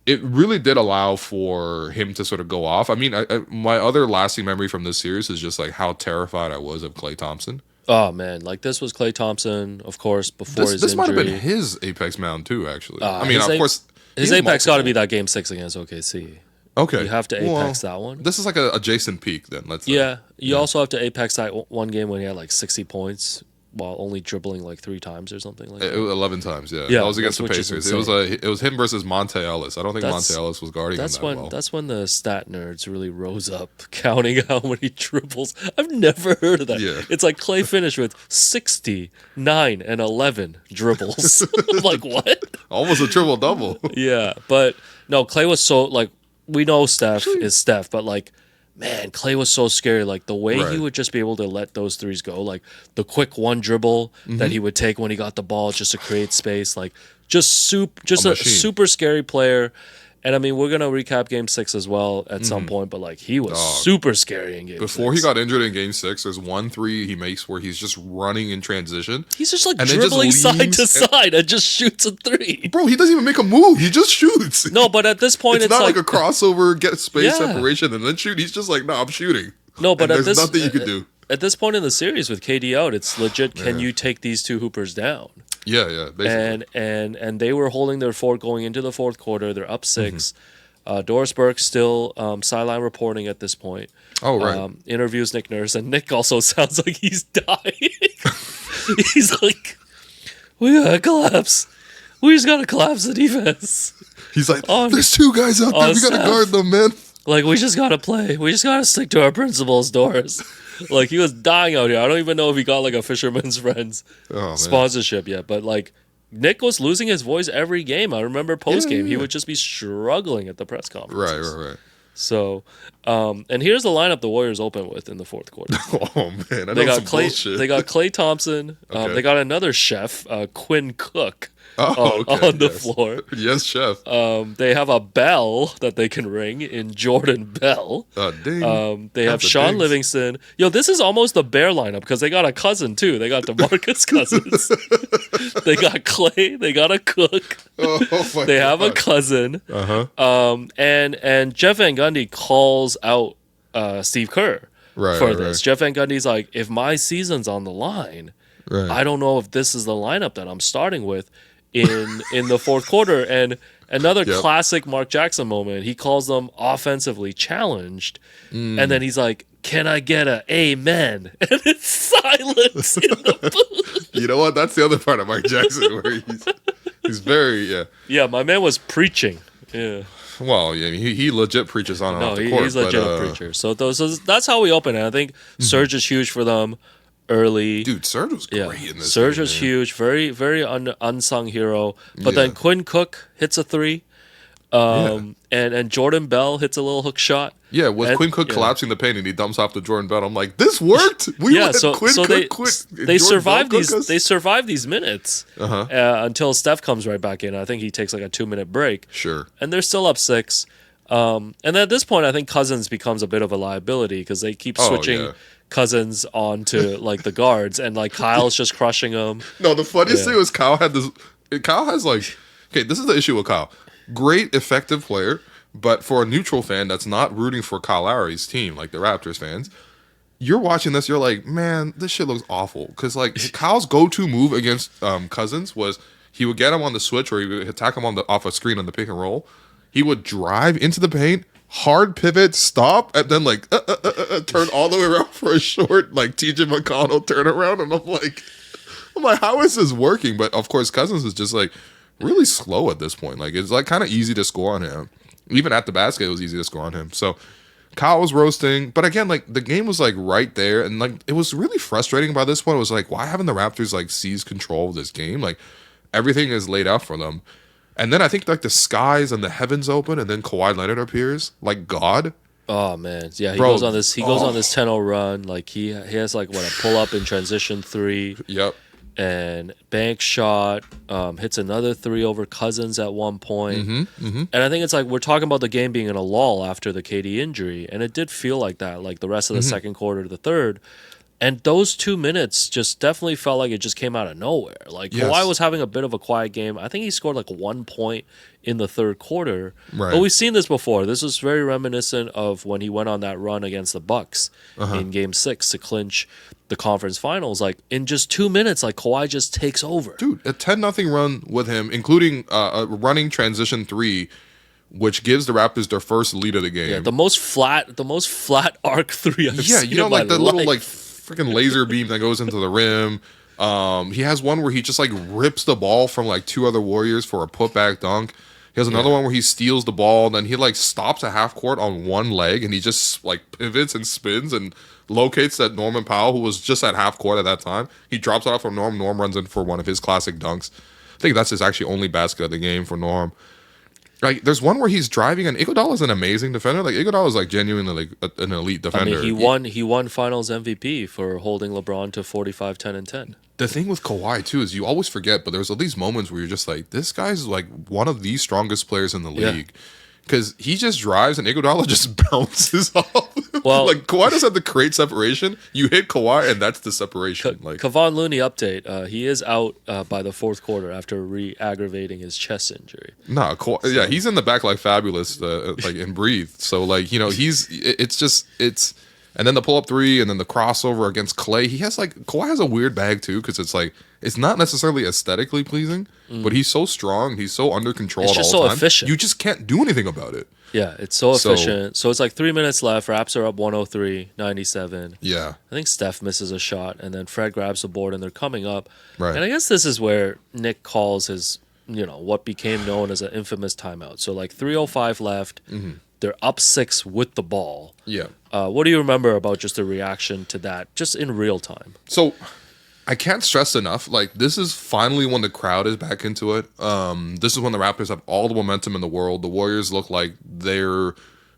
it really did allow for him to sort of go off. I mean, my other lasting memory from this series is just like how terrified I was of Klay Thompson. Oh man, like this was Klay Thompson, of course, before his injury. This might have been his apex mound too, actually. I mean, of course, his apex got to be that Game 6 against OKC. Okay, you have to apex that one. This is like a Jason peak, then. Let's say. Yeah, you also have to apex that one game when he had like 60 points. While only dribbling like 3 times or something like that. 11 times, yeah. That was against the Pacers. It was him versus Monte Ellis. I don't think Monte Ellis was guarding him that well. That's when the stat nerds really rose up, counting how many dribbles. I've never heard of that. Yeah. It's like Klay finished with 69 and 11 dribbles. I'm like, what? Almost a triple-double. Yeah, but no, Klay was so, like, we know Steph is Steph, but like, man, Klay was so scary. Like the way he would just be able to let those threes go, like the quick one dribble that he would take when he got the ball just to create space, like a super scary player. And I mean, we're gonna recap Game 6 as well at some point, but like he was super scary in Game 6. Before he got injured in Game 6, there's 1 3 he makes where he's just running in transition. He's just like dribbling side to side and just shoots a 3. Bro, he doesn't even make a move. He just shoots. No, but at this point, it's not like a crossover, get space separation, and then shoot. He's just like, no, I'm shooting. No, but there's nothing you could do. At this point in the series with KD out, it's legit. Can you take these 2 hoopers down? Yeah, basically. And they were holding their fort going into the fourth quarter. They're up 6. Doris Burke still sideline reporting at this point. Oh, right. Interviews Nick Nurse, and Nick also sounds like he's dying. He's like, we gotta collapse. We just gotta collapse the defense. He's like, there's 2 guys out there. We gotta guard them, man. Like, we just gotta play. We just gotta stick to our principles, Doris. Like, he was dying out here. I don't even know if he got like a Fisherman's Friends sponsorship yet, but like, Nick was losing his voice every game. I remember postgame, he would just be struggling at the press conferences. Right. So, and here's the lineup the Warriors open with in the fourth quarter. Oh man, I know some bullshit. They got Klay Thompson. They got another chef, Quinn Cook, on the floor. Yes, chef. They have a bell that they can ring in Jordan Bell. Ding. They have Sean Livingston. Yo, this is almost the Bear lineup because they got a cousin too. They got DeMarcus Cousins. They got Klay. They got a Cook. They have a cousin. And Jeff Van Gundy calls out Steve Kerr for this. Jeff Van Gundy's like, if my season's on the line, Right. I don't know if this is the lineup that I'm starting with in the fourth quarter. And another classic Marc Jackson moment, he calls them offensively challenged. And then he's like, can I get a amen? And it's silence in the booth. You know what? That's the other part of Marc Jackson where he's very, Yeah, my man was preaching. Yeah. Well, yeah, he legit preaches on and off the court. He's legit a preacher. So that's how we open it. I think Serge is huge for them early. Dude, Serge was great in this Serge game, was man. huge, very, very unsung hero. But then Quinn Cook hits a three. And Jordan Bell hits a little hook shot. Yeah, with Quinn Cook collapsing the paint and he dumps off to Jordan Bell. I'm like, this worked. They survived these. They survived these minutes until Steph comes right back in. I think he takes like a 2-minute break. Sure. And they're still up 6. And then at this point, I think Cousins becomes a bit of a liability because they keep switching Cousins onto like the guards, and like Kyle's just crushing them. No, the funniest thing was Kyle has like, okay, this is the issue with Kyle. Great, effective player, but for a neutral fan that's not rooting for Kyle Lowry's team, like the Raptors fans, you're watching this, you're like, man, this shit looks awful. Because like Kyle's go-to move against Cousins was he would get him on the switch or he would attack him off a screen on the pick and roll. He would drive into the paint, hard pivot, stop, and then like turn all the way around for a short like TJ McConnell turnaround. And I'm like, how is this working? But of course, Cousins is just like really slow at this point. Like it's like kind of easy to score on him. Even at the basket, it was easy to score on him. So Kyle was roasting, but again, like the game was like right there, and like it was really frustrating by this point. It was like, why haven't the Raptors like seized control of this game? Like everything is laid out for them. And then I think like the skies and the heavens open, and then Kawhi Leonard appears like God. Oh man, yeah, he goes on this 10-0 run. Like he has like a pull up in transition 3. Yep. And bank shot, hits another 3 over Cousins at one point. And I think it's like we're talking about the game being in a lull after the KD injury, and it did feel like that, like the rest of the second quarter to the third. And those 2 minutes just definitely felt like it just came out of nowhere. Like Kawhi was having a bit of a quiet game. I think he scored like 1 point in the third quarter. Right. But we've seen this before. This was very reminiscent of when he went on that run against the Bucks in Game 6 to clinch the conference finals. Like in just 2 minutes, like Kawhi just takes over. Dude, a 10-0 run with him, including a running transition 3, which gives the Raptors their first lead of the game. Yeah, the most flat arc 3 I've seen you know, in like my the life. little like freaking laser beam that goes into the rim. He has one where he just like rips the ball from like 2 other Warriors for a putback dunk. He has another one where he steals the ball, and then he like stops a half court on one leg, and he just like pivots and spins and locates that Norman Powell, who was just at half court at that time. He drops it off from Norm. Norm runs in for one of his classic dunks. I think that's his actually only basket of the game for Norm. Like, there's one where he's driving, and Iguodala's an amazing defender. Like, Iguodala's like genuinely like an elite defender. I mean, he won Finals MVP for holding LeBron to 45, 10, and 10. The thing with Kawhi too is you always forget, but there's all these moments where you're just like, this guy's like one of the strongest players in the league. Because he just drives and Iguodala just bounces off. Well, like Kawhi doesn't have to create separation. You hit Kawhi and that's the separation. Kevon Looney update. He is out by the fourth quarter after re-aggravating his chest injury. Nah, Kawhi, he's in the back like Fabulous, like and breathe. So like, you know, it's and then the pull up 3 and then the crossover against Clay. Kawhi has a weird bag too, because it's like it's not necessarily aesthetically pleasing, but he's so strong, he's so under control it's at just all so time. Efficient. You just can't do anything about it. Yeah, it's so efficient. So it's like 3 minutes left. Raps are up 103-97. Yeah. I think Steph misses a shot, and then Fred grabs the board, and they're coming up. Right. And I guess this is where Nick calls his, what became known as an infamous timeout. So like 3:05 left. They're up 6 with the ball. Yeah. What do you remember about just the reaction to that, just in real time? So I can't stress enough, like, this is finally when the crowd is back into it. This is when the Raptors have all the momentum in the world. The Warriors look like they're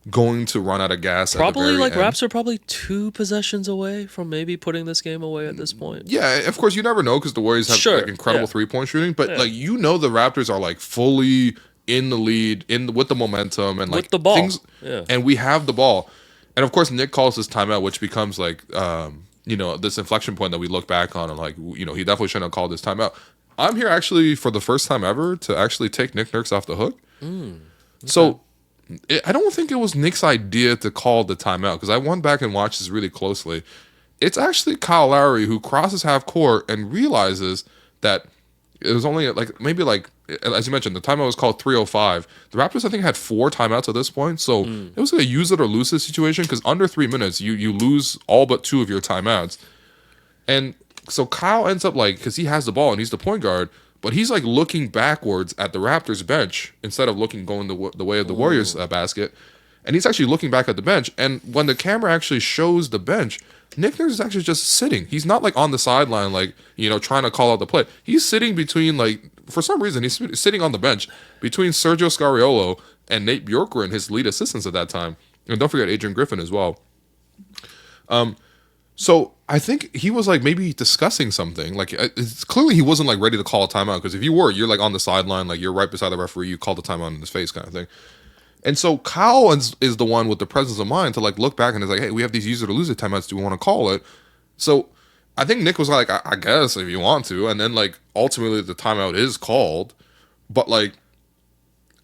going to run out of gas probably at the very end. Raps are probably 2 possessions away from maybe putting this game away at this point. Yeah, of course, you never know because the Warriors have like incredible 3-point shooting. But, like, the Raptors are, like, fully in the lead, with the momentum. And, like, with the ball. Things, and we have the ball. And, of course, Nick calls this timeout, which becomes, like, this inflection point that we look back on and, like, he definitely shouldn't have called this timeout. I'm here actually for the first time ever to actually take Nick Nurse off the hook. Okay. So I don't think it was Nick's idea to call the timeout because I went back and watched this really closely. it's actually Kyle Lowry who crosses half court and realizes that it was only maybe as you mentioned, the timeout was called 3:05. The Raptors, I think, had 4 timeouts at this point, so it was a use it or lose it situation because under 3 minutes, you lose all but 2 of your timeouts. And so Kyle ends up because he has the ball and he's the point guard, but he's looking backwards at the Raptors bench instead of going the way of the Warriors basket. And he's actually looking back at the bench. And when the camera actually shows the bench, Nick Nurse is actually just sitting. He's not on the sideline, trying to call out the play. He's sitting between, for some reason, he's sitting on the bench between Sergio Scariolo and Nate Bjorkgren, his lead assistants at that time. And don't forget Adrian Griffin as well. So I think he was maybe discussing something. It's clearly he wasn't ready to call a timeout, because if you were, you're on the sideline, you're right beside the referee, you call the timeout in his face kind of thing. And so Kyle is the one with the presence of mind to look back and is hey, we have these use it or lose it timeouts. Do we want to call it? So I think Nick was I guess if you want to. And then ultimately the timeout is called. But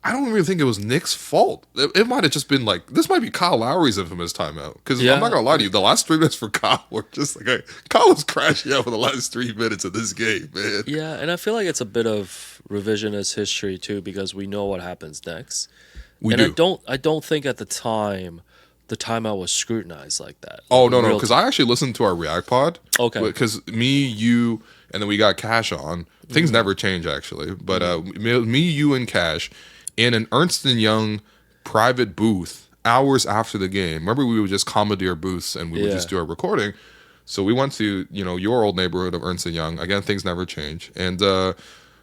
I don't really think it was Nick's fault. It might have just been this might be Kyle Lowry's infamous timeout. Because I'm not going to lie to you, the last 3 minutes for Kyle were just Kyle was crashing out for the last 3 minutes of this game, man. Yeah, and I feel like it's a bit of revisionist history too, because we know what happens next. We do. I don't think at the time the timeout was scrutinized like that. Oh, no, because I actually listened to our React pod. Okay. Because me, you, and then we got Cash on. Things never change, actually. But me, you, and Cash in an Ernst & Young private booth hours after the game. Remember, we would just commandeer booths and we would just do our recording. So we went to, your old neighborhood of Ernst & Young. Again, things never change. And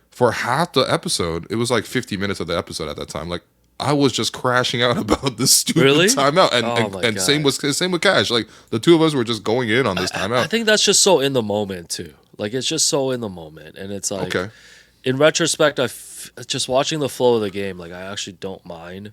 for half the episode, it was 50 minutes of the episode at that time. I was just crashing out about this stupid timeout, and same with Cash. The two of us were just going in on this timeout. I think that's just so in the moment too. It's just so in the moment, and it's okay. In retrospect, just watching the flow of the game, I actually don't mind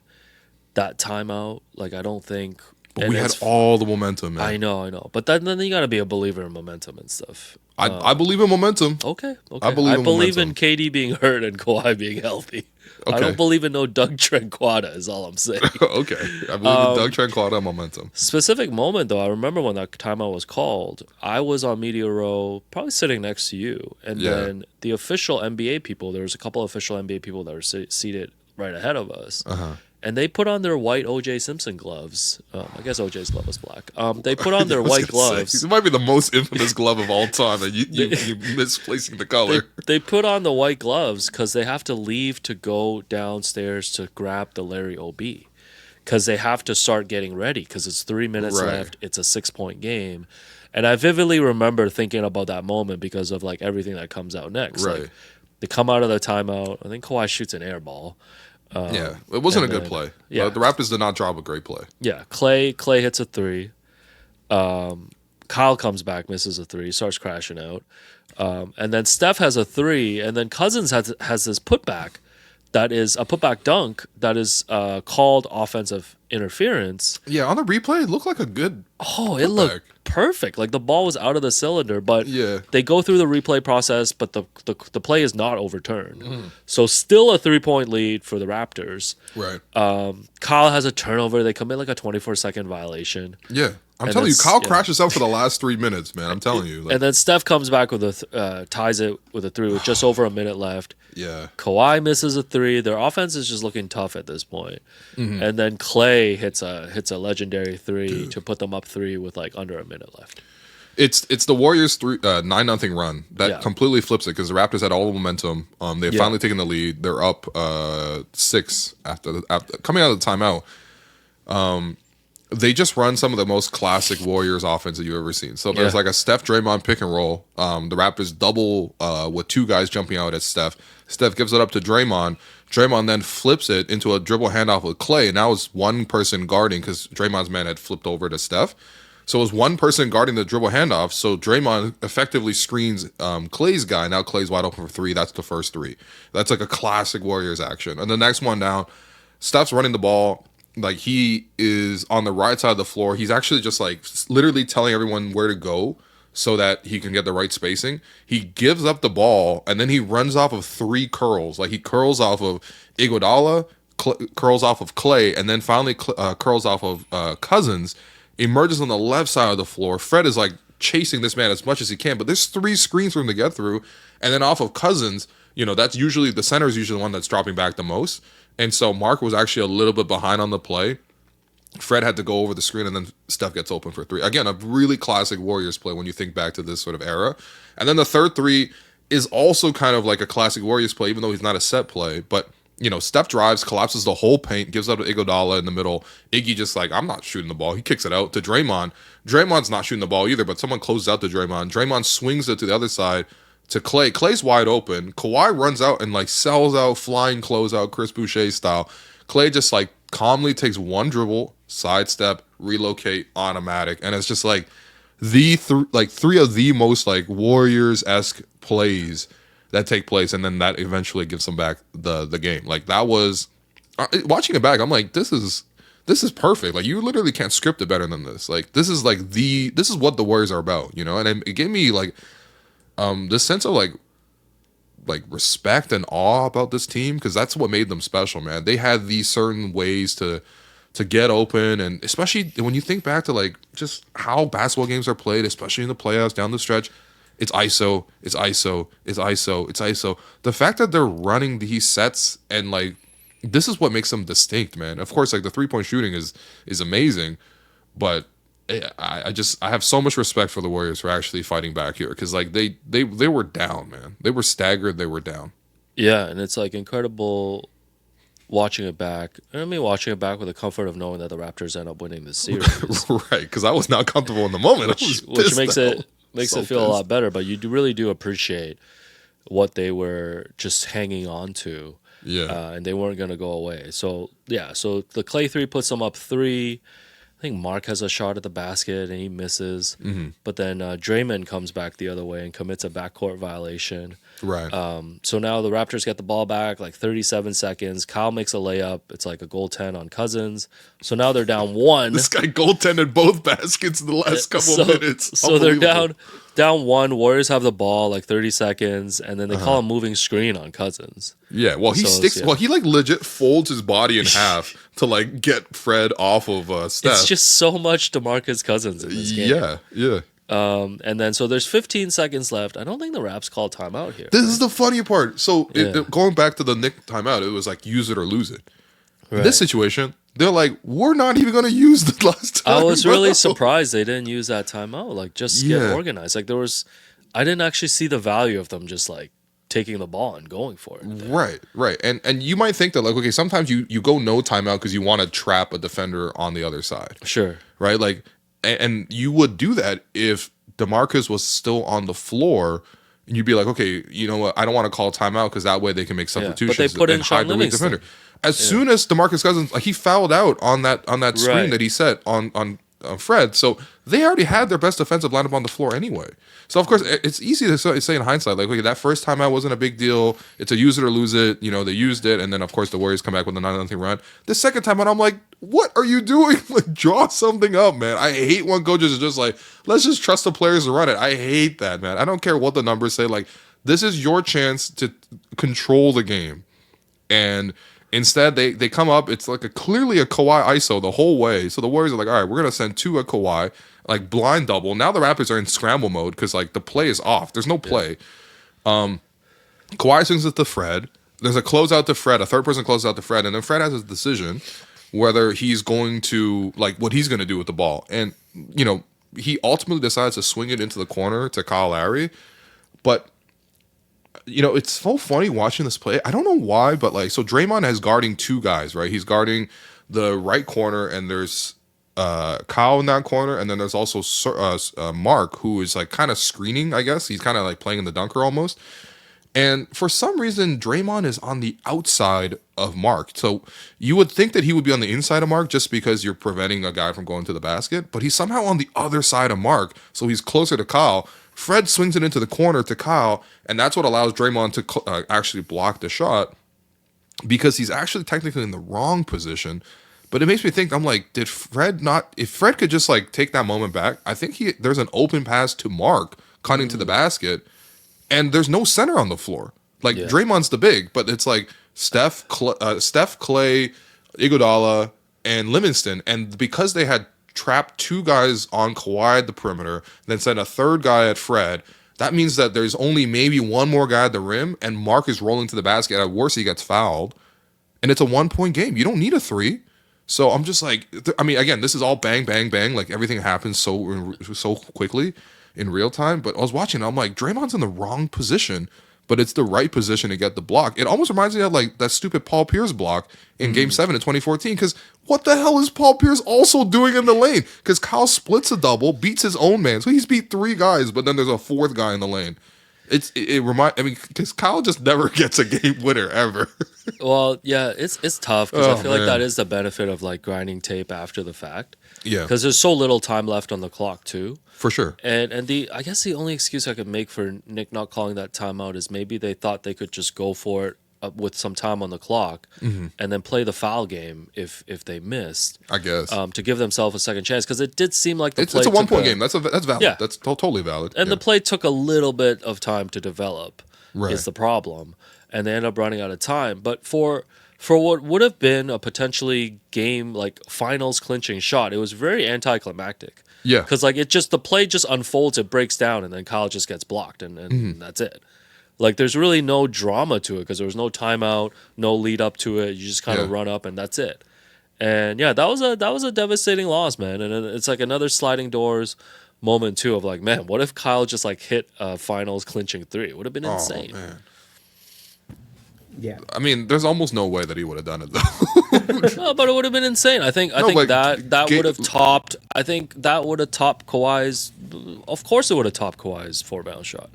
that timeout. I don't think. But we had all the momentum, man. I know. But then you got to be a believer in momentum and stuff. I believe in momentum. Okay. I believe in KD being hurt and Kawhi being healthy. Okay. I don't believe in no Doug Tranquada is all I'm saying. Okay. I believe in Doug Tranquada and momentum. Specific moment, though, I remember when that timeout was called, I was on media row, probably sitting next to you. And then the official NBA people, there was a couple of official NBA people that were seated right ahead of us. Uh-huh. And they put on their white O.J. Simpson gloves. I guess O.J.'s glove was black. They put on their white gloves. It might be the most infamous glove of all time, and you misplacing the color. They put on the white gloves because they have to leave to go downstairs to grab the Larry O.B. Because they have to start getting ready because it's 3 minutes left. It's a 6-point game. And I vividly remember thinking about that moment because of everything that comes out next. Right. They come out of the timeout. I think Kawhi shoots an air ball. It wasn't a good play. Yeah, the Raptors did not drop a great play. Yeah, Clay hits a 3. Kyle comes back, misses a 3, starts crashing out, and then Steph has a 3, and then Cousins has this putback that is a putback dunk that is called offensive interference. Yeah, on the replay, it looked like a good. Oh, it looked perfect. The ball was out of the cylinder, but they go through the replay process, but the play is not overturned. Mm. So still a 3-point lead for the Raptors. Right. Kyle has a turnover. They commit a 24-second violation. Yeah. I'm telling you, Kyle crashes out for the last 3 minutes, man. I'm telling you. And then Steph comes back with ties it with a 3 with just over a minute left. Yeah. Kawhi misses a 3. Their offense is just looking tough at this point. Mm-hmm. And then Clay hits a legendary 3 to put them up 3 with under a minute left. It's the Warriors 9-0 run that completely flips it because the Raptors had all the momentum. They've finally taken the lead. They're up 6 after coming out of the timeout. They just run some of the most classic Warriors offense that you've ever seen. So there's a Steph Draymond pick and roll. The Raptors double with 2 guys jumping out at Steph. Steph gives it up to Draymond. Draymond then flips it into a dribble handoff with Clay. And now it's one person guarding because Draymond's man had flipped over to Steph. So it was one person guarding the dribble handoff. So Draymond effectively screens Clay's guy. Now Clay's wide open for 3. That's the first 3. That's a classic Warriors action. And the next one down, Steph's running the ball. He is on the right side of the floor. He's actually just literally telling everyone where to go so that he can get the right spacing. He gives up the ball and then he runs off of 3 curls. He curls off of Iguodala, curls off of Clay, and then finally curls off of Cousins. Emerges on the left side of the floor. Fred is chasing this man as much as he can. But there's 3 screens for him to get through, and then off of Cousins, that's usually the center is usually the one that's dropping back the most. And so Marc was actually a little bit behind on the play. Fred had to go over the screen, and then Steph gets open for 3. Again, a really classic Warriors play when you think back to this sort of era. And then the third 3 is also kind of like a classic Warriors play, even though he's not a set play. But, Steph drives, collapses the whole paint, gives out to Iguodala in the middle. Iggy just like, I'm not shooting the ball. He kicks it out to Draymond. Draymond's not shooting the ball either, but someone closes out to Draymond. Draymond swings it to the other side to Clay. Clay's wide open. Kawhi runs out and like sells out, flying closeout, Chris Boucher style. Clay just like calmly takes one dribble, sidestep, relocate, automatic, and it's just like the 3 of the most like Warriors-esque plays that take place, and then that eventually gives them back the game. Like that was watching it back, I'm like, this is perfect. Like you literally can't script it better than this. Like this is what the Warriors are about, and it gave me like this sense of like respect and awe about this team, because that's what made them special, man. They had these certain ways to get open, and especially when you think back to like just how basketball games are played, especially in the playoffs down the stretch, it's ISO, it's ISO, it's ISO, it's ISO. The fact that they're running these sets and like this is what makes them distinct, man. Of course, like the 3-point shooting is amazing, but I have so much respect for the Warriors for actually fighting back here, because like they were down, man. They were staggered. They were down. Yeah, and it's like incredible watching it back. I mean, watching it back with the comfort of knowing that the Raptors end up winning this series, right? Because I was not comfortable in the moment, which makes it feel a lot better. But you really do appreciate what they were just hanging on to. Yeah, and they weren't going to go away. So yeah, so the Clay 3 puts them up 3. I think Marc has a shot at the basket and he misses. Mm-hmm. But then Draymond comes back the other way and commits a backcourt violation. Right. So now the Raptors get the ball back, like 37 seconds. Kyle makes a layup. It's like a goaltend on Cousins. So now they're down 1. This guy goaltended both baskets in the last couple of minutes. So they're down 1. Warriors have the ball, like 30 seconds, and then they call a moving screen on Cousins. Yeah, well, he sticks. Yeah. Well, he like legit folds his body in half to like get Fred off of Steph. It's just so much DeMarcus Cousins in this game. Yeah. And then so there's 15 seconds left. I don't think the Raps call timeout here. This is the funny part. So going back to the Knick timeout, it was like use it or lose it. Right. In this situation, they're like, we're not even going to use the last time. I was really surprised they didn't use that timeout. Like just get organized. Like I didn't actually see the value of them just like taking the ball and going for it. Right. And you might think that like, okay, sometimes you go no timeout because you want to trap a defender on the other side. Sure. Right? Like, and you would do that if DeMarcus was still on the floor, and you'd be like, okay, you know what? I don't want to call timeout because that way they can make substitutions. But they put in hide the weak defender. As soon as DeMarcus Cousins, like he fouled out on that screen that he set on Fred, so they already had their best defensive lineup on the floor anyway. So of course it's easy to say in hindsight, like, okay, that first timeout wasn't a big deal. It's a use it or lose it. They used it, and then of course the Warriors come back with a 9-0 run. The second timeout, I'm like, what are you doing? Like, draw something up, man. I hate when coaches are just like, let's just trust the players to run it. I hate that, man. I don't care what the numbers say. Like, this is your chance to control the game, and instead, they come up. It's like clearly a Kawhi ISO the whole way. So the Warriors are like, all right, we're going to send 2 at Kawhi, like blind double. Now the Raptors are in scramble mode because like the play is off. There's no play. Kawhi swings it to Fred. There's a closeout to Fred. A third person closes out to Fred. And then Fred has his decision whether he's going to, like, what he's going to do with the ball. And, he ultimately decides to swing it into the corner to Kyle Lowry. But it's so funny watching this play. I don't know why, but like, so Draymond is guarding 2 guys, right? He's guarding the right corner, and there's Kyle in that corner, and then there's also Marc, who is like kind of screening, I guess. He's kind of like playing in the dunker almost. And for some reason, Draymond is on the outside of Marc. So you would think that he would be on the inside of Marc just because you're preventing a guy from going to the basket, but he's somehow on the other side of Marc, so he's closer to Kyle. Fred swings it into the corner to Kyle, and that's what allows Draymond to actually block the shot, because he's actually technically in the wrong position. But it makes me think, I'm like, if Fred could just like take that moment back, I think there's an open pass to Marc cutting to the basket, and there's no center on the floor. Like, Draymond's the big, but it's like Steph, Clay, Iguodala, and Livingston, and because they had trap 2 guys on Kawhi at the perimeter, then send a third guy at Fred, that means that there's only maybe one more guy at the rim, and Marc is rolling to the basket. At worst, he gets fouled, and it's a 1-point game. You don't need a 3. So I'm just like, I mean, again, this is all bang, bang, bang. Like, everything happens so quickly in real time. But I was watching, I'm like, Draymond's in the wrong position, but it's the right position to get the block. It almost reminds me of like that stupid Paul Pierce block in Game 7 in 2014. Because what the hell is Paul Pierce also doing in the lane? Because Kyle splits a double, beats his own man. So he's beat 3 guys, but then there's a 4th guy in the lane. I mean, because Kyle just never gets a game winner ever. Well, yeah, it's tough because I feel like that is the benefit of like grinding tape after the fact. Yeah, because there's so little time left on the clock too. For sure. And I guess the only excuse I could make for Nick not calling that timeout is maybe they thought they could just go for it with some time on the clock and then play the foul game if they missed. I guess to give themselves a second chance, because it did seem like it's a 1-point game. That's valid. Yeah. That's totally valid. And the play took a little bit of time to develop. Right. Is the problem, and they end up running out of time. But for what would have been a potentially game like finals clinching shot, it was very anticlimactic. Yeah, because like the play just unfolds, it breaks down, and then Kyle just gets blocked, and that's it. Like there's really no drama to it because there was no timeout, no lead up to it. You just kind of run up, and that's it. And yeah, that was a devastating loss, man. And it's like another sliding doors moment too of like, man, what if Kyle just like hit a finals clinching 3? It would have been insane. Oh, man. Yeah. I mean, there's almost no way that he would have done it though. No, but it would have been insane. I think that would have topped. I think that would have topped Kawhi's. Of course, it would have topped Kawhi's 4-bounce shot.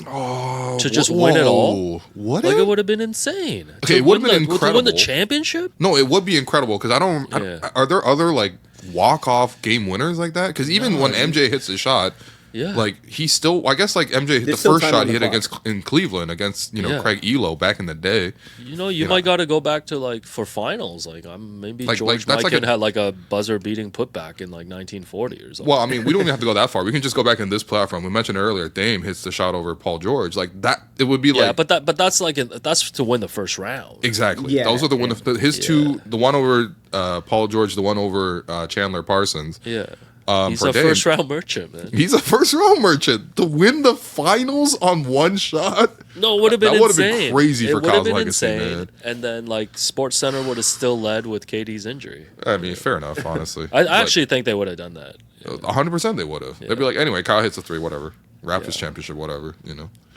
Oh, to just win it all. What? Like it would have been insane. Okay, it would have been incredible. To win the championship? No, it would be incredible because are there other like walk-off game winners like that? Because even when MJ hits a shot, like he still, I guess like MJ hit the first shot he hit in Cleveland against Craig Elo back in the day. You might got to go back to like for finals. Like maybe George Mikan had like a buzzer-beating putback in like 1940 or something. Well, I mean, we don't even have to go that far. We can just go back in this platform. We mentioned earlier, Dame hits the shot over Paul George. Like that, it would be like but that's like that's to win the first round. Exactly. Yeah, those are his two. The one over Paul George, the one over Chandler Parsons. Yeah. He's a first round merchant, man. He's a first round merchant to win the finals on one shot. No, it would have been insane. That would have been crazy for Kyle's legacy, man. And then like Sports Center would have still led with KD's injury. I mean, fair enough, honestly. I actually think they would have done that. 100% they would have. They'd be like, anyway, Kyle hits a 3, whatever. Raptors championship, whatever.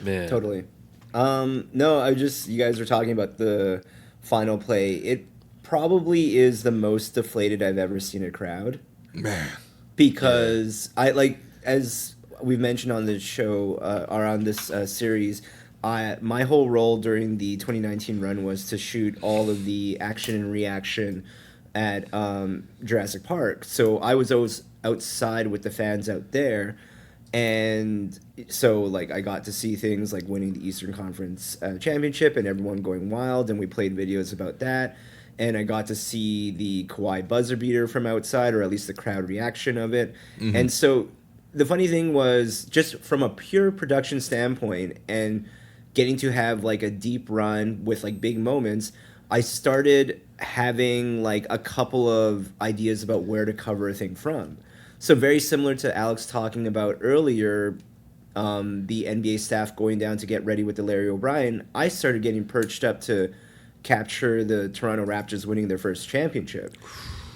Man, totally. No, you guys were talking about the final play. It probably is the most deflated I've ever seen a crowd. Man. Because as we've mentioned on the show or on this series, my whole role during the 2019 run was to shoot all of the action and reaction at Jurassic Park. So I was always outside with the fans out there, and so like I got to see things like winning the Eastern Conference championship and everyone going wild, and we played videos about that. And I got to see the Kawhi buzzer beater from outside, or at least the crowd reaction of it. Mm-hmm. And so the funny thing was, just from a pure production standpoint and getting to have like a deep run with like big moments, I started having like a couple of ideas about where to cover a thing from. So very similar to Alex talking about earlier, the NBA staff going down to get ready with the Larry O'Brien, I started getting perched up to capture the Toronto Raptors winning their first championship.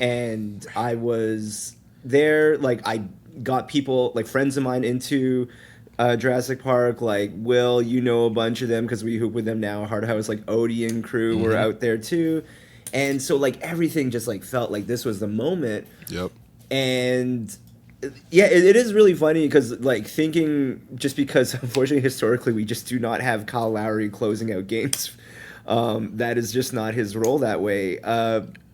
And I was there, like I got people, like friends of mine into Jurassic Park, like Will, a bunch of them because we hoop with them now. Hard House, like Odie and crew were out there too. And so like everything just like felt like this was the moment. Yep. And yeah, it is really funny because like thinking, just because unfortunately historically we just do not have Kyle Lowry closing out games. That is just not his role that way.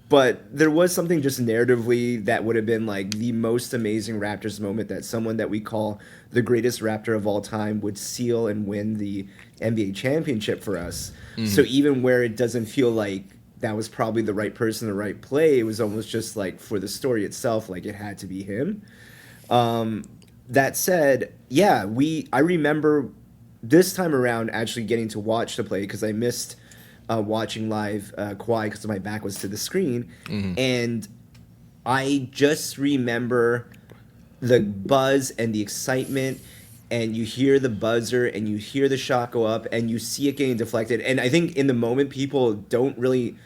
But there was something just narratively that would have been like the most amazing Raptors moment, that someone that we call the greatest Raptor of all time would seal and win the NBA championship for us. Mm-hmm. So even where it doesn't feel like that was probably the right person, the right play, it was almost just like for the story itself, like it had to be him. That said, yeah, I remember this time around actually getting to watch the play because I missed watching live Kawhi because my back was to the screen. Mm-hmm. And I just remember the buzz and the excitement, and you hear the buzzer and you hear the shot go up and you see it getting deflected. And I think in the moment people don't really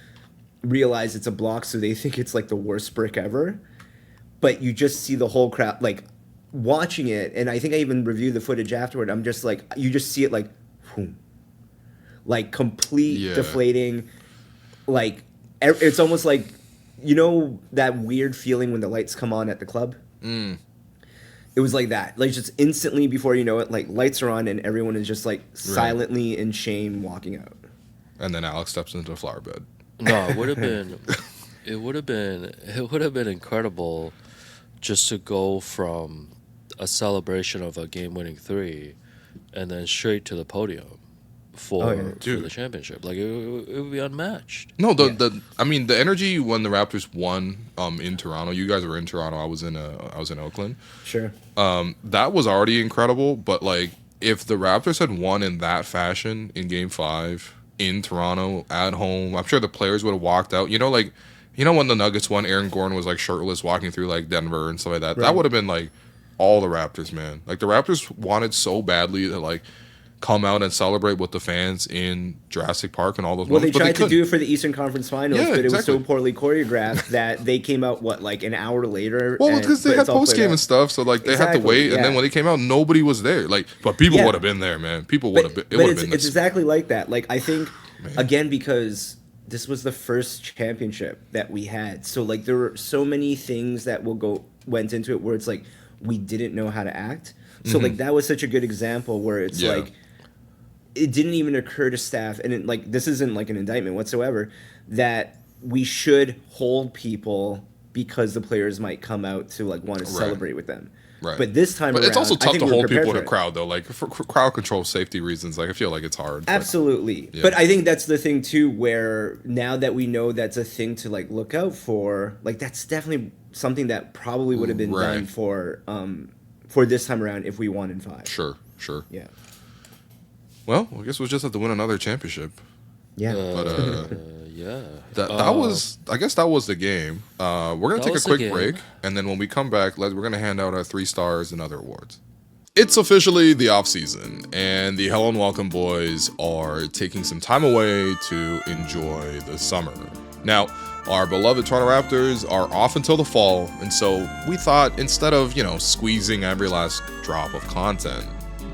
realize it's a block, so they think it's like the worst brick ever. But you just see the whole crowd like watching it, and I think I even reviewed the footage afterward. I'm just like, you just see it like, whoom, like complete deflating. Like it's almost like, you know, that weird feeling when the lights come on at the club. It was like that, like just instantly before you know it, like lights are on and everyone is just like silently in shame walking out. And then Alex steps into the flower bed. No, it would have been incredible just to go from a celebration of a game-winning 3 and then straight to the podium for the championship. Like it would be unmatched. No, the energy when the Raptors won in Toronto. You guys were in Toronto. I was in Oakland. Sure. That was already incredible, but like if the Raptors had won in that fashion in Game 5 in Toronto at home, I'm sure the players would have walked out. You know, like when the Nuggets won, Aaron Gordon was like shirtless walking through like Denver and stuff like that. Right. That would have been like all the Raptors, man. Like the Raptors wanted so badly to like come out and celebrate with the fans in Jurassic Park and all those moments. Well, they tried to do it for the Eastern Conference Finals, but it was so poorly choreographed that they came out, like an hour later? Well, because they had post-game and stuff, so like they had to wait, and then when they came out, nobody was there. Like, but people would have been there, man. People would have been. It's exactly like that. Like, I think, again, because this was the first championship that we had, so like there were so many things that went into it where it's like we didn't know how to act. So like that was such a good example where it's like, it didn't even occur to staff, and this isn't like an indictment whatsoever, that we should hold people because the players might come out to like want to celebrate with them. Right. But this time around, it's also tough to hold people in a crowd though. Like for crowd control safety reasons, like I feel like it's hard. Absolutely. But I think that's the thing too, where now that we know that's a thing to like look out for, like that's definitely something that probably would have been done for this time around if we won in 5. Sure. Yeah. Well, I guess we'll just have to win another championship. Yeah. That was, I guess that was the game. We're going to take a quick break, and then when we come back, we're going to hand out our 3 stars and other awards. It's officially the off-season, and the Hello and Welcome boys are taking some time away to enjoy the summer. Now, our beloved Toronto Raptors are off until the fall, and so we thought instead of, squeezing every last drop of content,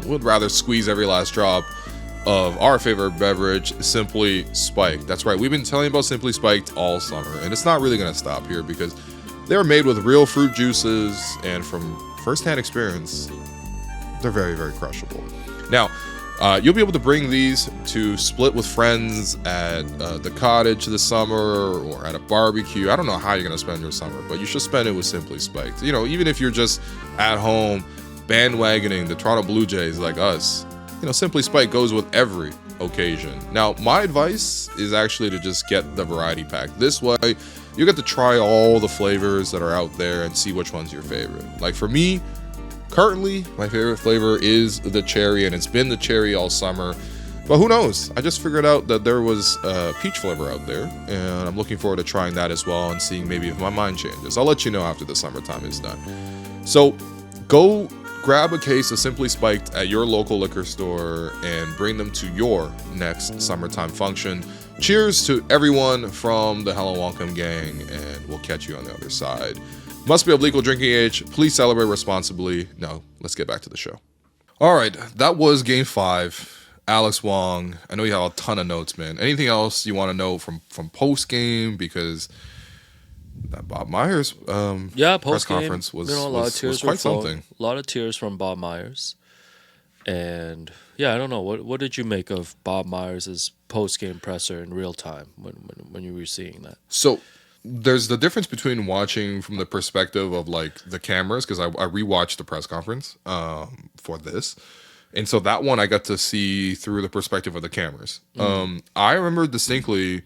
we'd rather squeeze every last drop of our favorite beverage, Simply Spiked. That's right, we've been telling you about Simply Spiked all summer, and it's not really going to stop here because they're made with real fruit juices, and from firsthand experience, they're very, very crushable. Now, you'll be able to bring these to split with friends at the cottage this summer or at a barbecue. I don't know how you're going to spend your summer, but you should spend it with Simply Spiked. Even if you're just at home bandwagoning the Toronto Blue Jays like us, Simply Spiked goes with every occasion. Now, my advice is actually to just get the variety pack. This way, you get to try all the flavors that are out there and see which one's your favorite. Like for me, currently, my favorite flavor is the cherry, and it's been the cherry all summer. But who knows? I just figured out that there was a peach flavor out there, and I'm looking forward to trying that as well and seeing maybe if my mind changes. I'll let you know after the summertime is done. So, go grab a case of Simply Spiked at your local liquor store and bring them to your next summertime function. Cheers to everyone from the Hello Welcome gang, and we'll catch you on the other side. Must be of legal drinking age. Please celebrate responsibly. Now, let's get back to the show. All right, that was Game 5. Alex Wong, I know you have a ton of notes, man. Anything else you want to know from post-game? Because that Bob Myers press conference was quite something. A lot of tears from Bob Myers. And, I don't know. What did you make of Bob Myers' post-game presser in real time when you were seeing that? So there's the difference between watching from the perspective of, like, the cameras, because I rewatched the press conference for this. And so that one I got to see through the perspective of the cameras. I remember distinctly,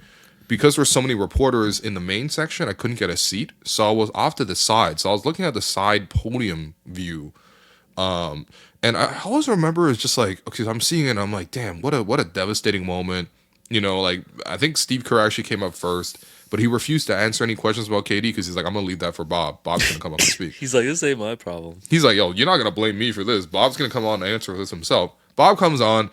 because there were so many reporters in the main section, I couldn't get a seat. So I was off to the side. So I was looking at the side podium view. And I always remember it's just like, okay, I'm seeing it and I'm like, damn, what a devastating moment. I think Steve Kerr actually came up first. but he refused to answer any questions about KD because he's like, I'm gonna leave that for Bob. Bob's gonna come up and speak. He's like, this ain't my problem. He's like, yo, you're not gonna blame me for this. Bob's gonna come on and answer this himself. Bob comes on,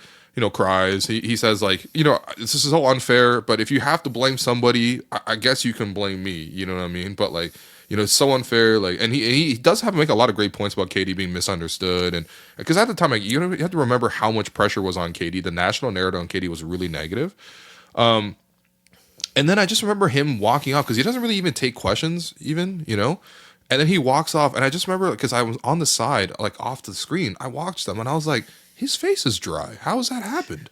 cries. He says like, this is so unfair, but if you have to blame somebody, I guess you can blame me. You know what I mean? But like, it's so unfair. Like, and he does make a lot of great points about KD being misunderstood, and because at the time, like, you have to remember how much pressure was on KD. The national narrative on KD was really negative. And then I just remember him walking off because he doesn't really even take questions, and then he walks off, and I just remember because I was on the side, like off the screen, I watched them, and I was like, his face is dry. How has that happened?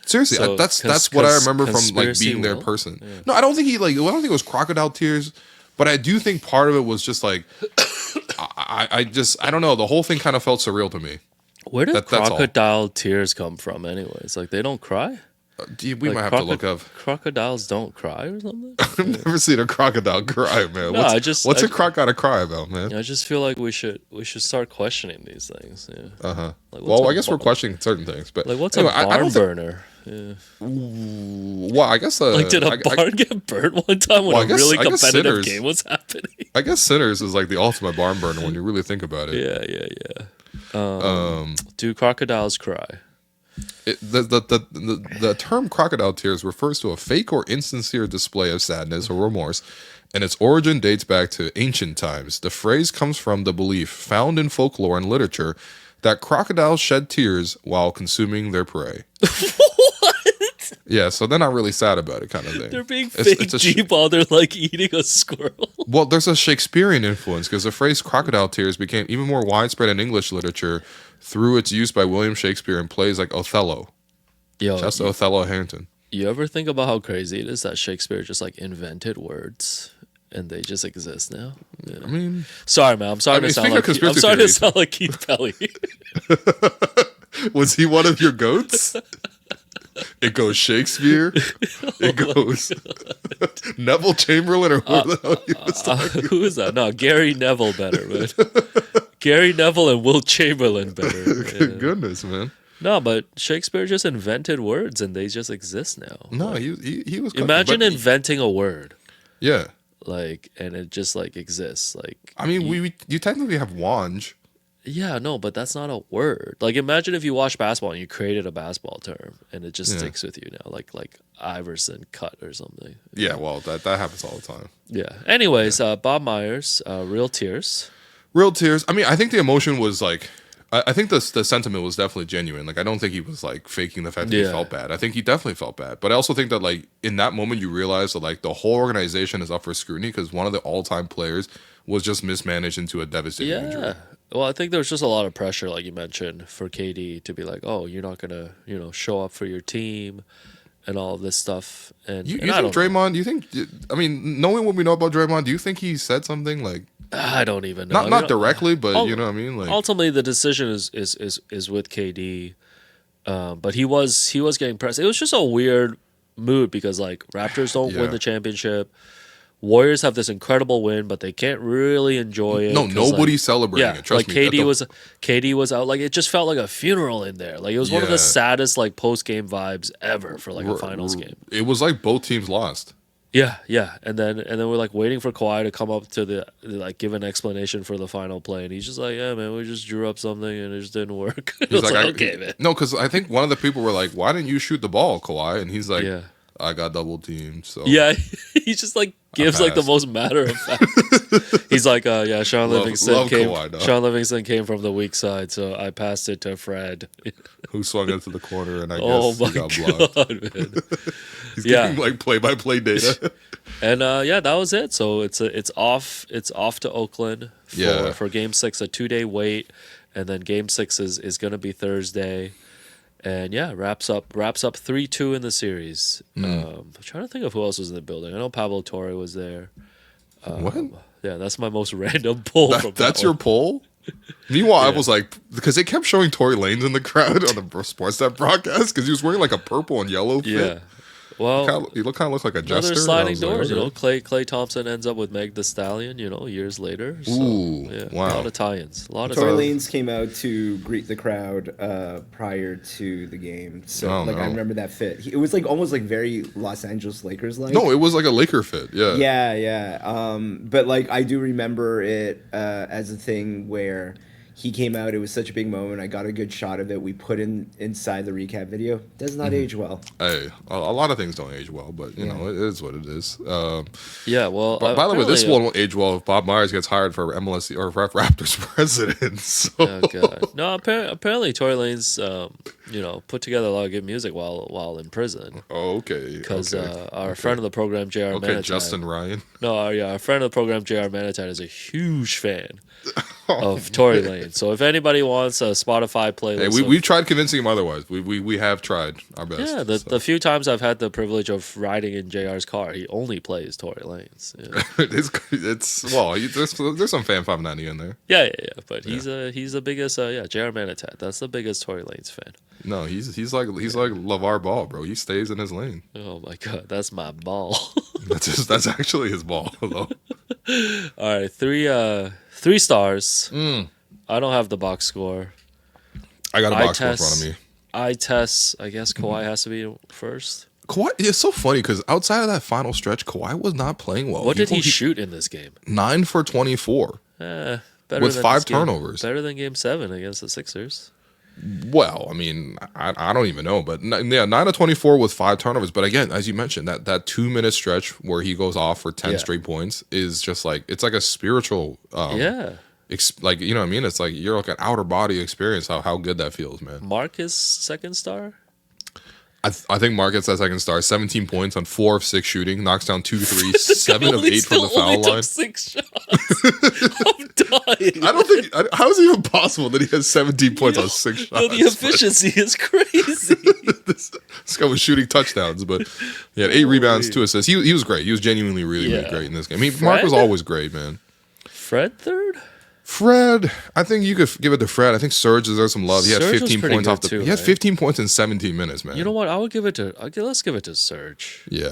Seriously, So, that's what I remember from like being their person. Yeah. No, I don't think I don't think it was crocodile tears, but I do think part of it was just like, I don't know. The whole thing kind of felt surreal to me. Where did That's all. crocodile tears come from anyways? Like, they don't cry? We Like, might have to look up. Crocodiles don't cry or something? I've never seen a crocodile cry, man. No, What's a croc gotta cry about, man? I just feel like we should start questioning these things. Yeah. Uh-huh. Like, Well, I guess we're questioning certain things, but Like, what's anyway, a I barn don't think- burner? Yeah. Well, I guess Like, did a barn get burnt one time when Well, I a guess- really I guess competitive Sinners- game was happening? I guess Sinners is like the ultimate barn burner when you really think about it. Yeah. Do crocodiles cry? The term crocodile tears refers to a fake or insincere display of sadness or remorse, and its origin dates back to ancient times. The phrase comes from the belief found in folklore and literature that crocodiles shed tears while consuming their prey. What? Yeah, so they're not really sad about it, kind of thing. They're being It's- fake it's a deep while they're like eating a squirrel. Well, there's a Shakespearean influence because the phrase crocodile tears became even more widespread in English literature through its use by William Shakespeare in plays like Othello. Yo, Just Othello Harrington. you ever think about how crazy it is that Shakespeare just like invented words and they just exist now? Yeah. I mean, Sorry, man. I'm starting to sound speaking like of conspiracy I'm starting to theories- sound like Keith Pelly. was he one of your goats? It goes Shakespeare. It goes Neville Chamberlain or whoever the hell he was talking. Who is that? No, Gary Neville better, man. Gary Neville and Will Chamberlain better. Good goodness, man. No, but Shakespeare just invented words and they just exist now. No, he was. Imagine but inventing a word, Yeah, like, and it just like exists. Like, I mean, you technically have Wanj. yeah, no, but that's not a word. Like, imagine if you watch basketball and you created a basketball term and it just Yeah. sticks with you now, like Iverson cut or something. Yeah, well, that happens all the time. Yeah. Anyways, Bob Myers, Real Tears. Real tears. I mean, I think the emotion was like, I think the sentiment was definitely genuine. Like, I don't think he was like faking the fact that he Yeah. felt bad. I think he definitely felt bad. But I also think that like in that moment you realize that like the whole organization is up for scrutiny because one of the all-time players was just mismanaged into a devastating injury. Yeah. Well, I think there was just a lot of pressure, like you mentioned, for KD to be like, oh, you're not gonna, show up for your team and all of this stuff. And You and I think don't know. Draymond? Do you think? I mean, knowing what we know about Draymond, do you think he said something like I don't even know. not directly, but ul- you know what I mean? Like, Ultimately, the decision is with KD, but he was getting pressed. It was just a weird mood because like Raptors don't Yeah. win the championship. Warriors have this incredible win, but they can't really enjoy it. no, 'cause, nobody's celebrating Yeah, it. Trust like me. KD was out. Like it just felt like a funeral in there. Like it was one of the Yeah. saddest like post game vibes ever for like a finals game. It was like both teams lost. Yeah, and then we're like waiting for Kawhi to come up to the like give an explanation for the final play, and he's just like, "Yeah, man, we just drew up something and it just didn't work." It He's was like, okay, man. No, because I think one of the people were like, "Why didn't you shoot the ball, Kawhi?" And he's like, Yeah. "I got double teamed." So Yeah, he just like gives like the passed. most matter of fact. He's like, yeah, Sean Love Livingston came. Kawhi, dog. Sean Livingston came from the weak side, so I passed it to Fred. who swung into the corner, and I Oh guess my he got blocked. god, man! He's Yeah. giving like play-by-play data. And that was it. So it's off to Oakland for, Yeah. for Game 6, a 2-day wait, and then Game 6 is gonna be Thursday, and wraps up 3-2 in the series. I'm trying to think of who else was in the building. I know Pablo Torre was there. What? Yeah, that's my most random pull. from That's that your one. poll? Meanwhile, I was like, because they kept showing Tory Lanez in the crowd on the Sportsnet broadcast because he was wearing like a purple and yellow fit. Yeah. Well, You look kind of look like a jester. another I sliding was like, doors. okay. Clay Thompson ends up with Meg the Stallion. Years later. So, Ooh, yeah, wow. A lot of tie-ins. A lot of Tory tie-ins. Lanez came out to greet the crowd prior to the game, so Oh, I no. remember that fit. It was like almost like very Los Angeles Lakers like. No, it was like a Laker fit. Yeah. Yeah. But like I do remember it as a thing where he came out. It was such a big moment. I got a good shot of it. We put inside the recap video. Does not age well. Hey, a lot of things don't age well, but you know it is what it is. Yeah, well, But by the way, this apparently, one won't age well if Bob Myers gets hired for MLS or Raptors president. So. Oh god, no! Apparently, Tory Lanez, put together a lot of good music while in prison. Oh, okay. Because okay. our friend of the program, J.R. Okay, Manitat, Justin Ryan. No, our friend of the program, J.R. Manitat, is a huge fan of Tory Lanez. So if anybody wants a Spotify playlist, Hey, we've tried convincing him otherwise. We have tried our best. yeah, the few times I've had the privilege of riding in JR's car, he only plays Tory Lanez. Yeah. There's some fan 590 in there. Yeah. But he's the biggest. J.R. Manitat. That's the biggest Tory Lanez fan. No, he's like LeVar Ball, bro. He stays in his lane. Oh my god, that's my ball. That's actually his ball. Though. All right, three stars. Mm. I don't have the box score. I got a Eye box score in front test. of me. I test. I guess Kawhi has to be first. Kawhi, it's so funny because outside of that final stretch, Kawhi was not playing well. What did he shoot in this game? 9 for 24 Better with than 5 this game. turnovers. Better than Game 7 against the Sixers. Well, I mean, I don't even know, but 9 of 24 with 5 turnovers. But again, as you mentioned, that 2-minute stretch where he goes off for 10 straight points is just like it's like a spiritual. Like you know what I mean? It's like you're like an outer body experience. How good that feels, man. Marc is second star. I think Marc gets that second star. 17 points on 4 of 6 shooting, knocks down 2 threes, 7 of 8 from the foul only line. took 6 shots. I'm dying. I don't think how is it even possible that he has 17 points on 6 shots? No, the efficiency is crazy. This guy was shooting touchdowns, but he had 8 rebounds, 2 assists. He was great. He was genuinely really great in this game. I mean, Marc was always great, man. Fred third? Fred, I think you could give it to Fred. I think Serge deserves some love. He had Serge was 15 pretty points good off the. too, He had right? 15 points in 17 minutes, man. You know what? I would give it to. Let's give it to Serge. Yeah.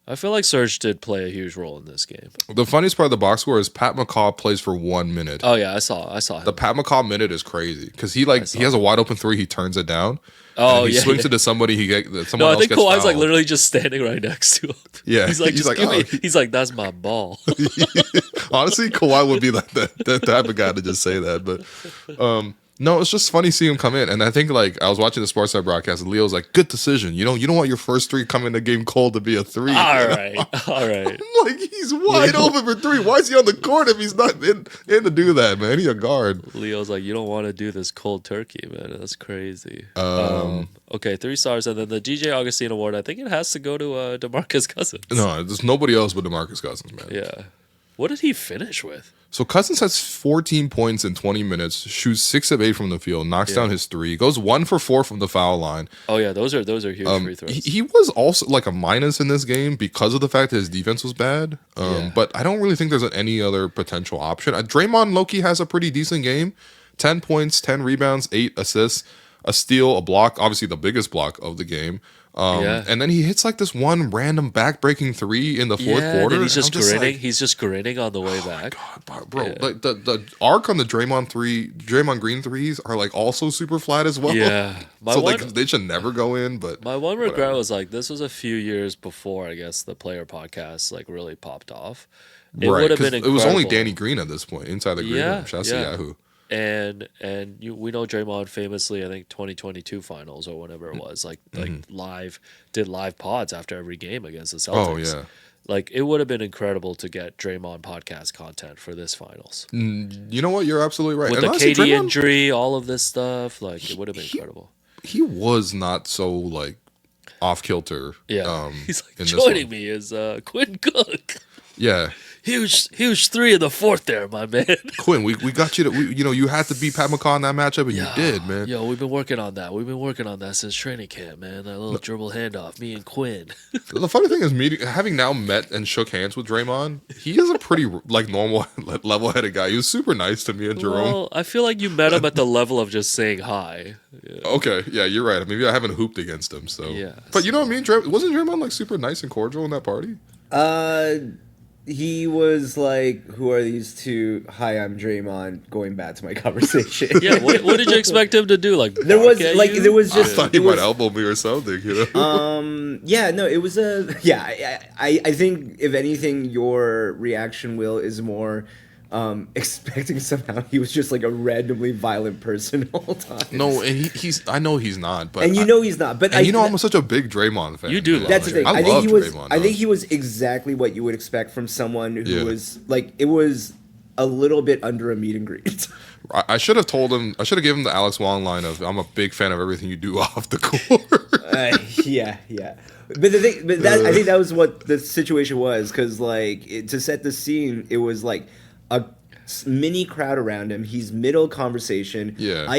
I feel like Serge did play a huge role in this game. The funniest part of the box score is Pat McCaw plays for 1 minute. Oh yeah, I saw him. The Pat McCaw minute is crazy because he has a wide open 3. He turns it down. Oh and he yeah, swings yeah. it to somebody. Someone No, I else think gets Kawhi's like fouled. literally just standing right next to him. Yeah, he's like, he's just like, give me. oh. He's like, that's my ball. Honestly, Kawhi would be like that type of guy to just say that. But no, it's just funny seeing him come in. And I think like I was watching the Sportside broadcast and Leo's like, good decision. You don't want your first 3 coming in the game cold to be a 3. All right. I'm like, he's wide open for 3. Why is he on the court if he's not in to do that, man? He's a guard. Leo's like, you don't want to do this cold turkey, man. That's crazy. Okay, 3 stars, and then the DJ Augustin Award. I think it has to go to DeMarcus Cousins. No, there's nobody else but DeMarcus Cousins, man. Yeah. What did he finish with? So Cousins has 14 points in 20 minutes, shoots 6 of 8 from the field, knocks down his 3, goes 1 for 4 from the foul line. Oh yeah, those are huge free throws. He was also like a minus in this game because of the fact that his defense was bad. But I don't really think there's any other potential option. Draymond Loki has a pretty decent game. 10 points, 10 rebounds, 8 assists, a steal, a block, obviously the biggest block of the game. And then he hits like this one random back-breaking 3 in the fourth quarter. And he's just and I'm grinning. like, he's just grinning on the way back. God, bro, like the arc on the Draymond Green threes are like also super flat as well. Yeah. They should never go in. But my one regret whatever. was like this was a few years before I guess the player podcast like really popped off. It right, would have 'cause been it was only incredible. Danny Green at this point inside the green room. Shout out to Yahoo. And we know Draymond famously, I think 2022 finals or whatever it was, did live pods after every game against the Celtics. Oh yeah. Like it would have been incredible to get Draymond podcast content for this finals. You know what? You're absolutely right. With And the honestly, KD Draymond, injury, all of this stuff, like it would have been incredible. he was not so like off kilter. Yeah. He's like in this joining one. me is Quinn Cook. Yeah. Huge 3 in the fourth there, my man. Quinn, we got you to you had to beat Pat McCaw in that matchup, and you did, man. Yo, we've been working on that. We've been working on that since training camp, man. That little dribble handoff, me and Quinn. The funny thing is, having now met and shook hands with Draymond, he is a pretty like normal, level-headed guy. He was super nice to me and Jerome. Well, I feel like you met him at the level of just saying hi. Okay, yeah, you're right. Maybe I haven't hooped against him, so. Yeah, But you know what I mean? Wasn't Draymond like super nice and cordial in that party? He was like, "Who are these two? Hi, I'm Draymond." Going back to my conversation. Yeah, what did you expect him to do? Like there was bark at like you? there was I just thought he it might was, elbow me or something, you know? yeah, no, it was a yeah. I think if anything, your reaction, Will, is more expecting somehow he was just like a randomly violent person all the time. No, and he's. I know he's not, but And you know he's not. But and you know I'm such a big Draymond fan. You do man. love That's the thing. I think love he was. Draymond. I think he was exactly what you would expect from someone who Yeah. was like. It was a little bit under a meet and greet. I should have told him. I should have given him the Alex Wong line of "I'm a big fan of everything you do off the court." Yeah. But the thing, I think that was what the situation was, because like to set the scene, it was like a mini crowd around him. He's middle conversation. Yeah.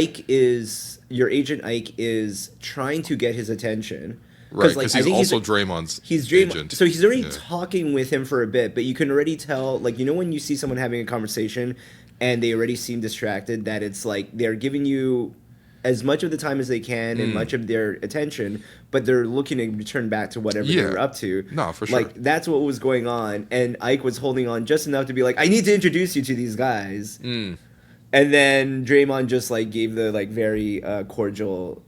Your agent Ike is trying to get his attention. Right, like, because I he's think also Draymond's He's Draymond, agent. so he's already Yeah. talking with him for a bit, but you can already tell, like, you know, when you see someone having a conversation and they already seem distracted, that it's like they're giving you as much of the time as they can and much of their attention, but they're looking to return back to whatever Yeah. they're up to. No, for sure. Like, that's what was going on, and Ike was holding on just enough to be like, I need to introduce you to these guys. And then Draymond just, like, gave the, like, very cordial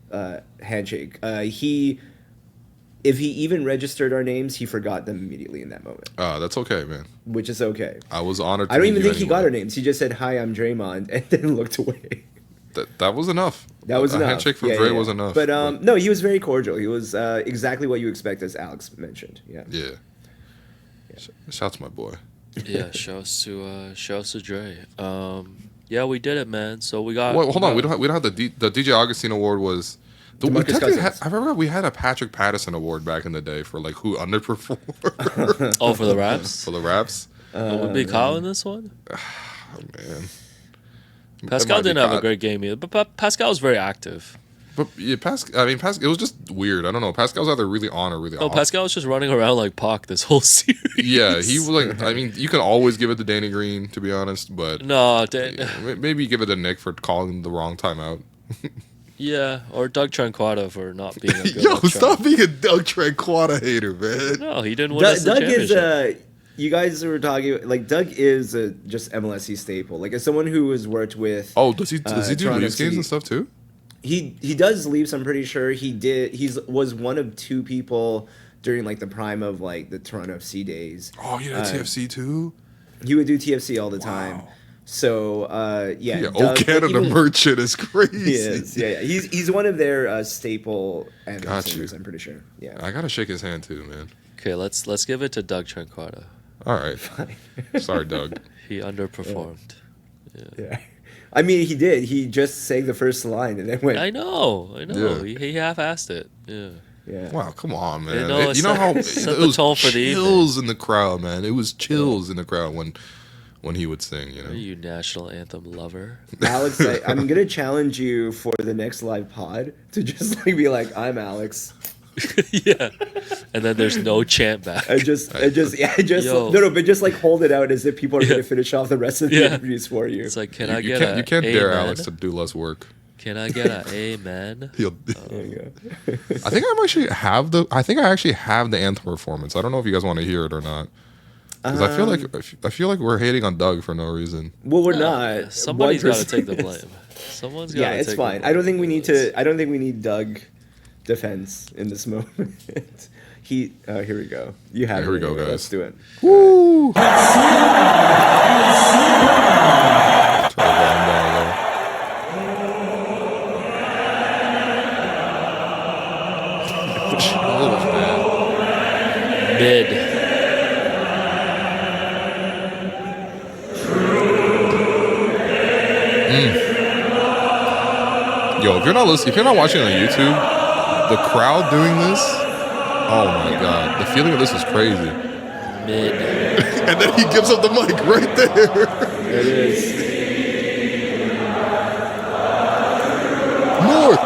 handshake. If he even registered our names, he forgot them immediately in that moment, That's okay, man. which is okay. I was honored. To I don't meet even you think he got anyway. our names. He just said, "Hi, I'm Draymond," and then looked away. That was enough. That was a enough. handshake from Yeah, Dre yeah, was yeah. enough. But no, he was very cordial. He was exactly what you expect, as Alex mentioned. Yeah. yeah. Shouts to my boy. Yeah, shouts to Dre. Yeah, we did it, man. So we got. Wait, hold on. We don't have the DJ Augustin award was. We DeMarcus technically Cousins. I remember we had a Patrick Patterson award back in the day for like who underperformed Oh, for the Raps. for the Raps. Would be Kyle in this one? Oh man, Pascal It might be didn't have a Kyle. great game either, but Pascal was very active. But yeah, Pascal. I mean, Pascal. It was just weird. I don't know. Pascal's either really on or really No, off. Pascal was just running around like Pac this whole series. Yeah, he was like. I mean, you can always give it to Danny Green, to be honest, but No, maybe give it to Nick for calling the wrong timeout. yeah, or Doug Tranquata for not being a good Yo, ref stop trainer. being a Doug Tranquata hater, man. No, he didn't win us the Doug is championship. you guys were talking like Doug is just MLSE staple. Like, as someone who has worked with, Oh, does he do Toronto leaves games FC. and stuff too? he does leaves. I'm pretty sure he did. Was one of two people during like the prime of like the Toronto FC days. Oh, you know TFC too. He would do TFC all the time. So yeah, Yeah, Doug, Canada even- merchant is crazy. He is, yeah. He's one of their staple Got analyst you. singers, I'm pretty sure. Yeah. I gotta shake his hand too, man. Okay, let's give it to Doug Tranquata. All right, sorry, Doug. He underperformed. Yeah. I mean, he did. He just sang the first line and then went. I know. Yeah. He half-assed it. Yeah. Yeah. Wow, come on, man. You know, You know how it set the was tone for the evening. chills in the crowd, man. It was chills in the crowd when he would sing. You Are know. you national anthem lover? Alex, I'm gonna challenge you for the next live pod to just like be like, I'm Alex. Yeah. And then there's no chant back. But just Yo. no, but just like hold it out as if people are Yeah. gonna finish off the rest of the Yeah. interviews for you. It's like, can You, I you get can't a you can't dare amen? Alex to do less work. Can I get a amen? He'll. There you go. I think I actually have the anthem performance. I don't know if you guys want to hear it or not. Because I feel like we're hating on Doug for no reason. Well, we're not. Somebody's One got to take the person is. blame. Someone's got to Yeah, take it's the fine. blame. I don't think we need to. I don't think we need Doug defense in this moment. Here we go. You have Here we it go, anyway. guys. Let's do it. Woo! Try the volume down low. Chills, man. Mid. Yo, if you're not watching on YouTube, the crowd doing this, oh my god, the feeling of this is crazy. Mid. And then he gives up the mic right there. There it is. North.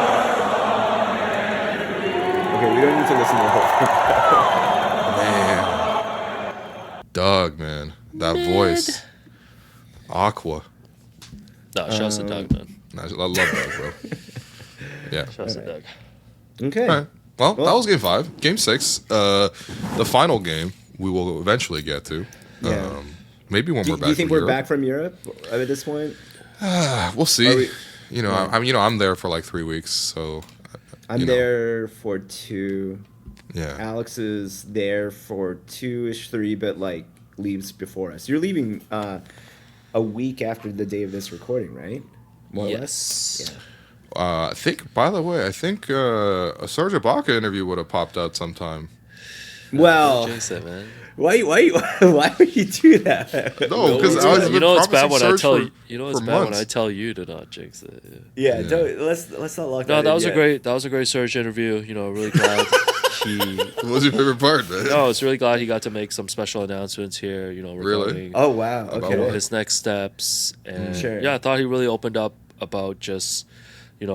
Okay, we don't need to listen to the whole thing. Man. Doug, man. That voice. Aqua. No, shouts to Doug, man. I love Doug, bro. Yeah. Shouts to Doug. Okay. All right. Well, that was game 5. Game 6, the final game we will eventually get to. Yeah. Maybe when we're back. Do you think from we're Europe. back from Europe at this point? We'll see. Yeah. I'm there for like 3 weeks, so I'm there for 2. Yeah. Alex is there for 2-ish, 3, but like leaves before us. You're leaving a week after the day of this recording, right? More or less? Yes. Yeah. I think, by the way, a Serge Ibaka interview would have popped out sometime. Well, Jinx it, man. why would you do that? No, because I was You know it's bad when I Serge tell for- you. You know it's for bad when months. I tell you to not jinx it. Yeah, Yeah. let's not lock No, that that in was yet. a great Serge interview. You know, really glad he. What was your favorite part, man? No, I was really glad he got to make some special announcements here. You know, Really? regarding Oh wow. About Okay. what? his next steps, and Sure. yeah, I thought he really opened up about just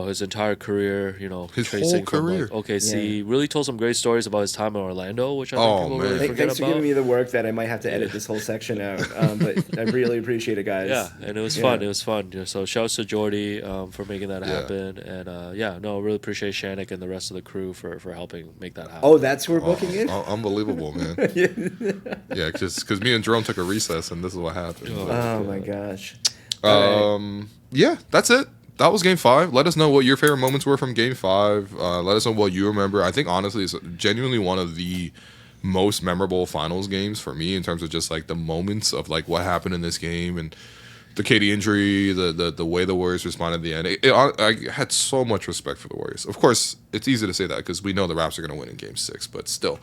his entire career. His tracing whole career. from like OKC. Yeah. Really told some great stories about his time in Orlando, which I think Oh, people man. really forget Thanks for about. giving me the work that I might have to edit this whole section out. But I really appreciate it, guys. Yeah, and it was fun. It was fun. So shouts to Jordy for making that happen, and really appreciate Shannick and the rest of the crew for helping make that happen. Oh, that's who we're booking in. Unbelievable, man. Yeah, because me and Jerome took a recess, and this is what happened. Oh my gosh. Yeah, that's it. That was game 5. Let us know what your favorite moments were from game 5. Let us know what you remember. I think, honestly, it's genuinely one of the most memorable finals games for me in terms of just, like, the moments of, like, what happened in this game and the KD injury, the way the Warriors responded at the end. I had so much respect for the Warriors. Of course, it's easy to say that because we know the Raps are going to win in game 6, but still.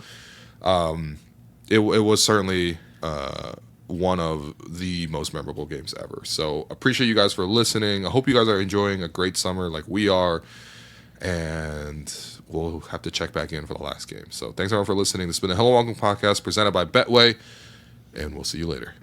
It was certainly one of the most memorable games ever. So appreciate you guys for listening. I hope you guys are enjoying a great summer like we are. And we'll have to check back in for the last game. So thanks everyone for listening. This has been the Hello Welcome podcast presented by Betway. And we'll see you later.